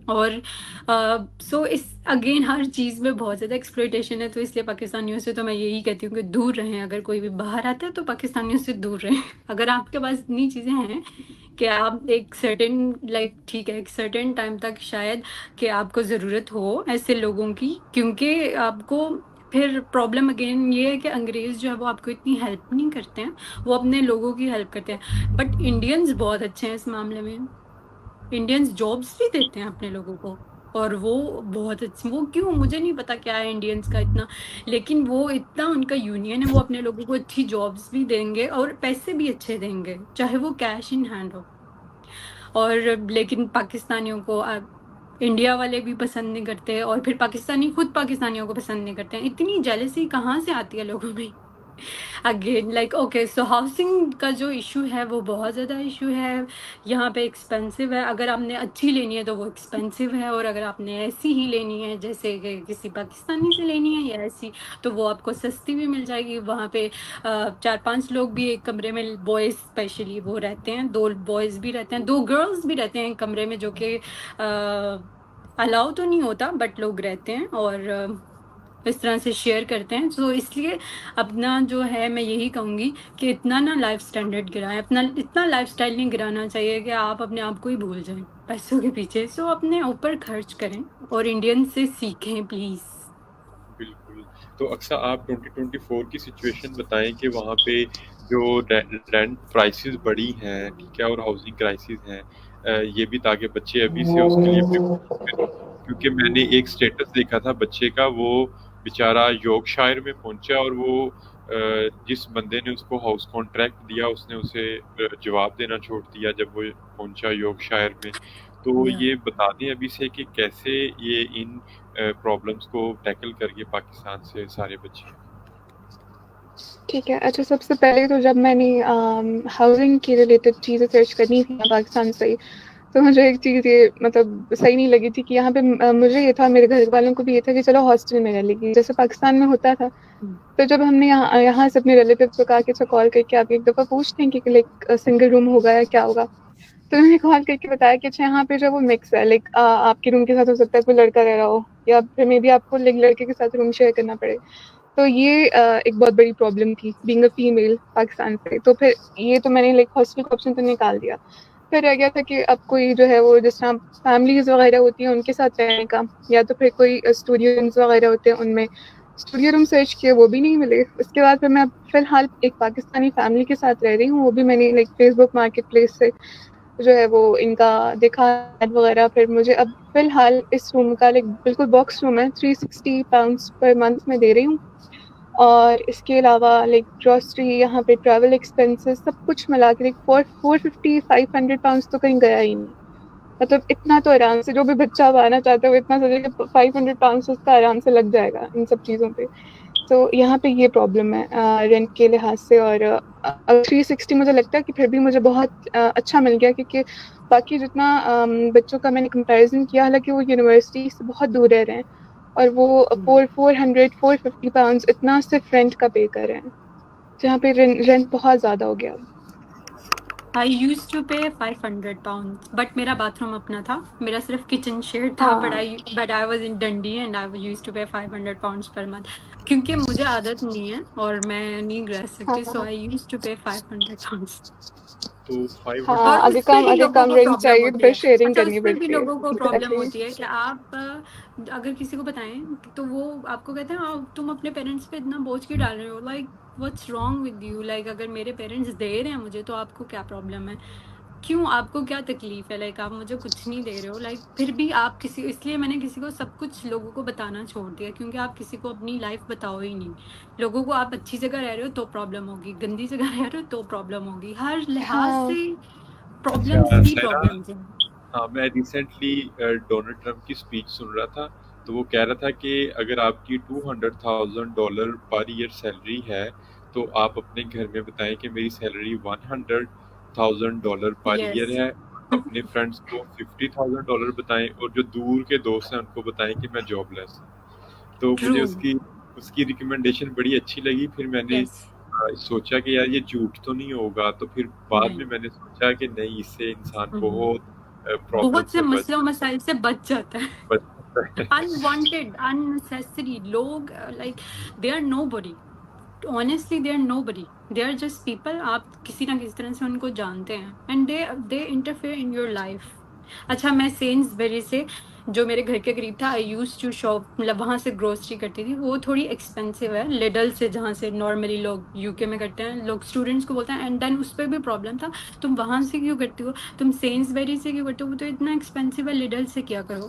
اور سو اس اگین ہر چیز میں بہت زیادہ ایکسپلوئٹیشن ہے. تو اس لیے پاکستانیوں سے تو میں یہی کہتی ہوں کہ دور رہیں. اگر کوئی بھی باہر آتا ہے تو پاکستانیوں سے دور رہیں. اگر آپ کے پاس اتنی چیزیں ہیں کہ آپ ایک سرٹن ٹھیک ہے ایک سرٹن ٹائم تک شاید کہ آپ کو ضرورت ہو ایسے لوگوں کی، کیونکہ آپ کو پھر پرابلم اگین یہ ہے کہ انگریز جو ہے وہ آپ کو اتنی ہیلپ نہیں کرتے ہیں، وہ اپنے لوگوں کی ہیلپ کرتے ہیں. بٹ انڈینز بہت اچھے ہیں اس معاملے میں. انڈینز جابس بھی دیتے ہیں اپنے لوگوں کو. اور وہ بہت اچھے، وہ کیوں مجھے نہیں پتا کیا ہے انڈینس کا اتنا، لیکن وہ اتنا ان کا یونین ہے، وہ اپنے لوگوں کو اچھی جابس بھی دیں گے اور پیسے بھی اچھے دیں گے، چاہے وہ کیش ان ہینڈ ہو۔ اور لیکن پاکستانیوں کو انڈیا والے بھی پسند نہیں کرتے، اور پھر پاکستانی خود پاکستانیوں کو پسند نہیں کرتے ہیں۔ اتنی جیلسی کہاں سے آتی ہے لوگوں میں؟ اگین لائک اوکے، سو ہاؤسنگ کا جو ایشو ہے وہ بہت زیادہ ایشو ہے یہاں پہ، ایکسپینسو ہے۔ اگر آپ نے اچھی لینی ہے تو وہ ایکسپینسو ہے، اور اگر آپ نے ایسی ہی لینی ہے جیسے کہ کسی پاکستانی سے لینی ہے یا ایسی، تو وہ آپ کو سستی بھی مل جائے گی۔ وہاں پہ 4-5 لوگ بھی ایک کمرے میں، بوائز اسپیشلی وہ رہتے ہیں، 2 بوائز بھی رہتے ہیں، 2 گرلز بھی رہتے ہیں ایک کمرے میں، جو کہ الاؤ تو نہیں ہوتا بٹ لوگ رہتے ہیں اور اس طرح سے شیئر کرتے ہیں۔ سو اس لیے اپنا جو ہے میں یہی کہوں گی کہ اتنا نہ لائف سٹینڈرڈ گرائیں، اتنا لائف سٹائل نہیں گرانا چاہیے کہ آپ اپنے آپ کو ہی بھول جائیں پیسوں کے پیچھے۔ سو اپنے اوپر خرچ کریں اور انڈین سے سیکھیں پلیز۔ بالکل۔ تو اکثر آپ 2024 کی سچویشن بتائیں کہ وہاں پہ جو رینٹ پرائسز بڑی ہیں، ٹھیک ہے، اور ہاؤسنگ کرائسز ہیں، یہ بھی تاکہ بچے ابھی سے اس کے لیے prepare کریں۔ کیونکہ میں نے ایک سٹیٹس دیکھا تھا بچے کا، وہ بیچارہ یارک شائر میں پہنچا، اور وہ جس بندے نے اس کو ہاؤس کانٹریکٹ دیا اس نے اسے جواب دینا چھوڑ دیا جب وہ پہنچا یارک شائر میں۔ تو یہ بتا دیں ابھی سے کہ کیسے یہ ان پرابلمس کو ٹیکل کر کے پاکستان سے سارے بچے۔ ٹھیک ہے، اچھا سب سے پہلے تو جب میں نے ہاؤسنگ کی ریلیٹڈ چیزیں سرچ کرنی تھی پاکستان سے، تو مجھے ایک چیز یہ مطلب صحیح نہیں لگی تھی کہ یہاں پہ مجھے یہ تھا، میرے گھر والوں کو بھی یہ تھا کہ چلو ہاسٹل میں رہ لے گی جیسے پاکستان میں ہوتا تھا۔ تو جب ہم نے یہاں سے اپنے ریلیٹیوس کو کہا کہ اچھا کال کر کے آپ ایک دفعہ پوچھتے ہیں کہ لائک سنگل روم ہوگا یا کیا ہوگا، تو انہوں نے کال کر کے بتایا کہ اچھا یہاں پہ جو وہ مکس ہے، لائک آپ کے روم کے ساتھ ہو سکتا ہے کوئی لڑکا رہ رہا ہو، یا پھر مے بی آپ کو لڑکے کے ساتھ روم شیئر کرنا پڑے۔ تو یہ ایک بہت بڑی پرابلم تھی بینگ اے فیمیل پاکستان سے۔ تو پھر یہ تو میں نے لائک ہاسٹل کا آپشن تو نکال دیا۔ پھر رہ گیا تھا کہ اب کوئی جو ہے وہ جس طرح فیملیز وغیرہ ہوتی ہیں ان کے ساتھ رہنے کا، یا تو پھر کوئی اسٹوڈیو رومس وغیرہ ہوتے ہیں ان میں، اسٹوڈیو روم سرچ کیے وہ بھی نہیں ملے۔ اس کے بعد پھر میں فی الحال ایک پاکستانی فیملی کے ساتھ رہ رہی ہوں، وہ بھی میں نے لائک فیس بک مارکیٹ پلیس سے جو ہے وہ ان کا دیکھا ایڈ وغیرہ۔ پھر مجھے اب فی الحال اس روم کا لائک بالکل باکس روم ہے، 360 پاؤنڈس پر منتھ میں دے رہی ہوں، اور اس کے علاوہ لائک گروسری، یہاں پہ ٹریول ایکسپینسز سب کچھ ملا کے لائک 450-500 پاؤنڈس تو کہیں گیا ہی نہیں۔ مطلب اتنا تو آرام سے جو بھی بچہ اب آنا چاہتا ہے وہ اتنا سوچے کہ 500 پاؤنڈس اس کا آرام سے لگ جائے گا ان سب چیزوں پہ۔ تو یہاں پہ یہ پرابلم ہے رینٹ کے لحاظ سے۔ اور 360 مجھے لگتا ہے کہ پھر بھی مجھے بہت اچھا مل گیا، کیونکہ باقی جتنا بچوں کا میں نے کمپیریزن کیا، حالانکہ وہ یونیورسٹی سے بہت دور رہ رہے ہیں، اور وہ 450 پاؤنڈس اتنا صرف رینٹ کا پے کر رہے ہیں، جہاں پہ رینٹ بہت زیادہ ہو گیا۔ I used to pay 500 pounds, but میرا باتھ روم اپنا تھا، میرا صرف کچن شیئر تھا، but I was in Dundee and I used to pay 500 pounds per month، کیونکہ مجھے عادت نہیں ہے اور میں نہیں رہ سکتی، so I used to pay 500 pounds۔ تو ہاں اور $500 اگر اس پہ بھی کم لوگوں کو رینٹ پرابلم چاہیے تو ہوتی پھر ہے، شیئرنگ اچھا کرنی اس پہ بھی پڑتی لوگوں کو ہے پرابلم ایگزیکٹلی۔ ہوتی ہے کہ آپ اگر کسی کو بتائیں تو وہ آپ کو کہتے ہیں تم اپنے پیرنٹس پہ اتنا بوجھ کیوں ڈال رہے ہو، like what's wrong with you, like اگر میرے پیرنٹس دے رہے ہیں مجھے تو آپ کو کیا پرابلم ہے، کیوں آپ کو کیا تکلیف ہے، لائک آپ مجھے کچھ نہیں دے رہے ہو، لائک پھر بھی آپ کسی، اس لیے میں نے کسی کو سب کچھ لوگوں کو بتانا چھوڑ دیا، کیونکہ آپ کسی کو اپنی لائف بتاؤ ہی نہیں۔ لوگوں کو آپ اچھی جگہ رہ رہے ہو تو پرابلم ہوگی، گندی جگہ رہ رہے ہو تو پرابلم ہوگی، ہر لحاظ ہاں سے پرابلمس ہی سائرہ، پرابلمس ہیں۔ ہاں میں ریسنٹلی ڈونلڈ ٹرمپ کی اسپیچ سن رہا تھا، تو وہ کہہ رہا تھا کہ اگر آپ کی $200,000 پر ایئر سیلری ہے تو آپ اپنے گھر میں بتائیں کہ میری سیلری $100,000 پر ایئر یس، ہے، اپنے فرینڈس کو $50,000 بتائیں، اور جو دور کے دوست ہیں ان کو بتائیں کہ میں جاب لیس ہوں۔ تو مجھے ٹرو، اس کی ریکمنڈیشن بڑی اچھی لگی۔ پھر میں نے یس، سوچا کہ یار یہ جھوٹ تو نہیں ہوگا، تو پھر بعد نہیں، میں میں نے سوچا کہ نہیں، اس سے انسان بہت پرابلم بہت سے سے مسئلوں مسائل سے بچ جاتا ہے، بچ سکتا ہے۔ unwanted unnecessary لوگ like they are nobody، honestly they are nobody، they are just people، آپ کسی نہ کسی طرح سے ان کو جانتے ہیں and they interfere in your life۔ اچھا میں سینس بری سے جو میرے گھر کے قریب تھا، آئی یوز ٹو شاپ، مطلب وہاں سے گروسری کرتی تھی، وہ تھوڑی ایکسپینسو ہے لیڈل سے، جہاں سے نارملی لوگ یو کے میں کرتے ہیں، لوگ اسٹوڈنٹس کو بولتے ہیں، اینڈ دین اس پہ بھی پرابلم تھا، تم وہاں سے کیوں کرتی ہو، تم سینس بیری سے کیوں کرتے ہو، وہ تو اتنا ایکسپینسو ہے، لیڈل سے کیا کرو۔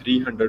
300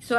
So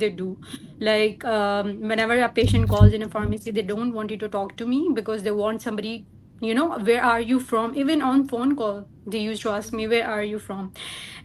they do, like whenever a patient calls in a pharmacy they don't want you to talk to me because they want somebody, you know, where are you from, even on phone call they used to ask me where are you from.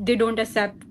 they don't accept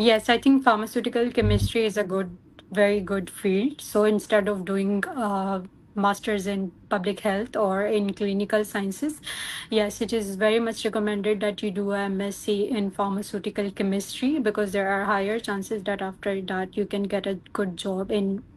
Yes, I think pharmaceutical chemistry is a very good field. So instead of doing masters in public health or in clinical sciences, yes, it is very much recommended that you do a MSc in pharmaceutical chemistry, because there are higher chances that after that you can get a good job in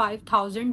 5000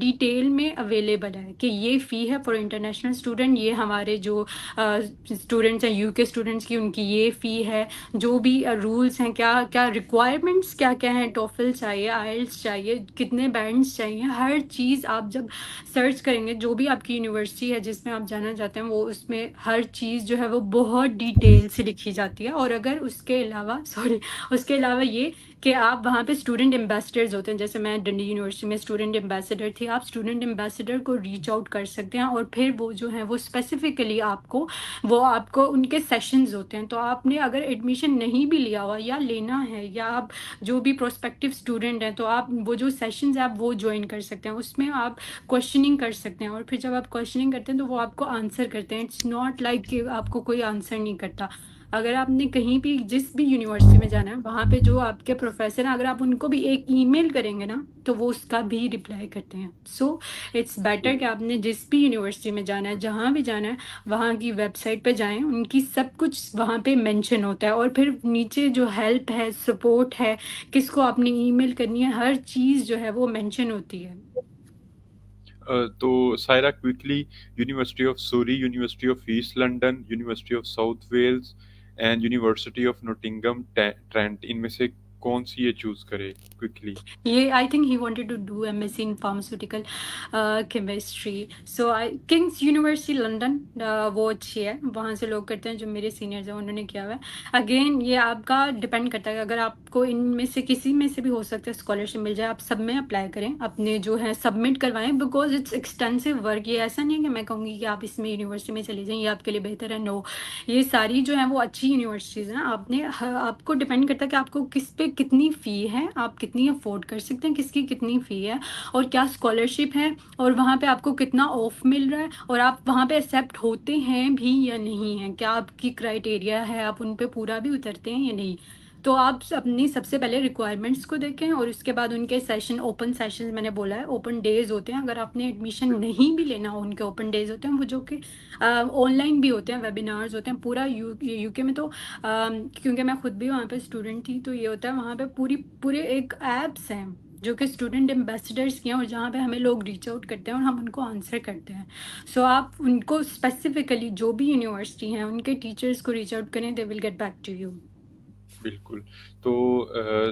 detail میں available ہے کہ یہ فی ہے for international student, یہ ہمارے جو students ہیں UK اسٹوڈنٹس کی، ان کی یہ فی ہے، جو بھی رولس ہیں، کیا کیا ریکوائرمنٹس کیا کیا ہیں، ٹوفل چاہیے، آئلس چاہیے، کتنے بینڈس چاہیے، ہر چیز آپ جب سرچ کریں گے، جو بھی آپ کی یونیورسٹی ہے جس میں آپ جانا چاہتے ہیں، وہ اس میں ہر چیز جو ہے وہ بہت ڈیٹیل سے لکھی جاتی ہے. اور اگر اس کے علاوہ اس کے علاوہ یہ کہ آپ وہاں پہ اسٹوڈنٹ ایمبیسڈرز ہوتے ہیں، جیسے میں ڈنڈی یونیورسٹی میں اسٹوڈنٹ ایمبیسڈر تھی، آپ اسٹوڈنٹ ایمبیسڈر کو ریچ آؤٹ کر سکتے ہیں، اور پھر وہ جو ہیں وہ اسپیسیفکلی آپ کو ان کے سیشنز ہوتے ہیں. تو آپ نے اگر ایڈمیشن نہیں بھی لیا ہوا یا لینا ہے، یا آپ جو بھی پروسپیکٹیو اسٹوڈنٹ ہیں، تو آپ وہ جو سیشنز ہیں آپ وہ جوائن کر سکتے ہیں. اس میں آپ کوشچننگ کر سکتے ہیں، اور پھر جب آپ کوشچننگ کرتے ہیں تو وہ آپ کو آنسر کرتے ہیں. اٹس ناٹ لائک کہ آپ کو کوئی آنسر نہیں کرتا. اگر آپ نے کہیں بھی جس بھی یونیورسٹی میں جانا ہے، وہاں پہ جو آپ کے پروفیسر ہیں، اگر آپ ان کو بھی ایک ای میل کریں گے نا، تو وہ اس کا بھی رپلائی کرتے ہیں. سو اٹس بیٹر کہ آپ نے جس بھی یونیورسٹی میں جانا ہے، جہاں بھی جانا ہے، وہاں کی ویب سائٹ پہ جائیں، ان کی سب کچھ وہاں پہ مینشن ہوتا ہے، اور پھر نیچے جو ہیلپ ہے، سپورٹ ہے، کس کو آپ نے ای میل کرنی ہے، ہر چیز جو ہے وہ مینشن ہوتی ہے. تو Saira quickly, university of sorry, university of east London, university of south Wales and university of Nottingham Trent, ان میں سے کون سی یہ چوز کرے کوئکلی؟ یہ I think he wanted to do M S C in pharmaceutical chemistry. So King's university London وہ اچھی ہے، وہاں سے لوگ کرتے ہیں، جو میرے سینئرز ہیں انہوں نے کیا ہوا ہے. اگین یہ آپ کا ڈپینڈ کرتا ہے، اگر آپ کو ان میں سے کسی میں سے بھی ہو سکتا ہے اسکالرشپ مل جائے، آپ سب میں اپلائی کریں، اپنے جو ہے سبمٹ کروائیں، بیکاز اٹس ایکسٹینسو ورک. یہ ایسا نہیں ہے کہ میں کہوں گی کہ آپ اس میں یونیورسٹی میں چلے جائیں، یہ آپ کے لیے بہتر ہے. نو، یہ ساری جو ہیں وہ اچھی یونیورسٹیز ہیں. آپ کو ڈپینڈ کرتا ہے کہ آپ کو کس پہ کتنی فی ہے، آپ کتنی افورڈ کر سکتے ہیں، کس کی کتنی فی ہے، اور کیا اسکالرشپ ہے، اور وہاں پہ آپ کو کتنا آف مل رہا ہے، اور آپ وہاں پہ ایکسیپٹ ہوتے ہیں بھی یا نہیں ہیں، کیا آپ کی کرائیٹیریا ہے، آپ ان پہ پورا بھی اترتے ہیں یا نہیں. تو آپ اپنی سب سے پہلے ریکوائرمنٹس کو دیکھیں، اور اس کے بعد ان کے سیشن، اوپن سیشن میں نے بولا ہے، اوپن ڈیز ہوتے ہیں. اگر آپ نے ایڈمیشن نہیں بھی لینا، ان کے اوپن ڈیز ہوتے ہیں، وہ جو کہ آن لائن بھی ہوتے ہیں، ویبینارز ہوتے ہیں. پورا یو کے میں تو کیونکہ میں خود بھی وہاں پہ اسٹوڈنٹ تھی، تو یہ ہوتا ہے وہاں پہ پورے ایک ایپس ہیں جو کہ اسٹوڈنٹ ایمبیسڈرس کی ہیں، اور جہاں پہ ہمیں لوگ ریچ آؤٹ کرتے ہیں اور ہم ان کو آنسر کرتے ہیں. سو آپ ان کو اسپیسیفکلی جو بھی یونیورسٹی ہیں ان کے ٹیچرس کو ریچ آؤٹ کریں، they will get back to you. بالکل. تو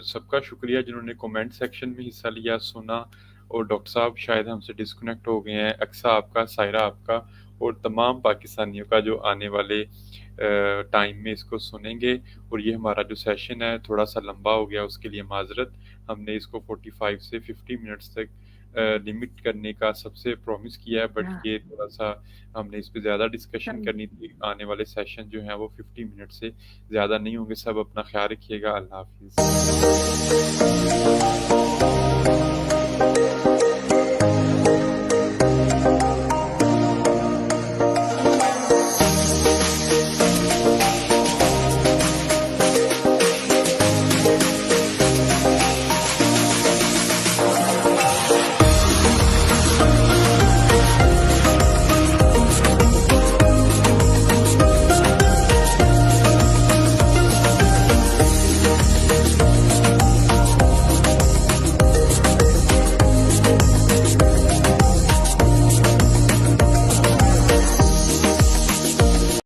سب کا شکریہ جنہوں نے کومنٹ سیکشن میں حصہ لیا، سنا. اور ڈاکٹر صاحب شاید ہم سے ڈسکنیکٹ ہو گئے ہیں. اقصیٰ آپ کا، سائرہ آپ کا، اور تمام پاکستانیوں کا جو آنے والے ٹائم میں اس کو سنیں گے. اور یہ ہمارا جو سیشن ہے تھوڑا سا لمبا ہو گیا، اس کے لیے معذرت. ہم نے اس کو 45 سے 50 منٹس تک لمٹ کرنے کا سب سے پرومس کیا ہے، بٹ یہ تھوڑا سا ہم نے اس پہ زیادہ ڈسکشن کرنی تھی. آنے والے سیشن جو ہیں وہ 50 منٹ سے زیادہ نہیں ہوں گے. سب اپنا خیال رکھیے گا. اللہ حافظ.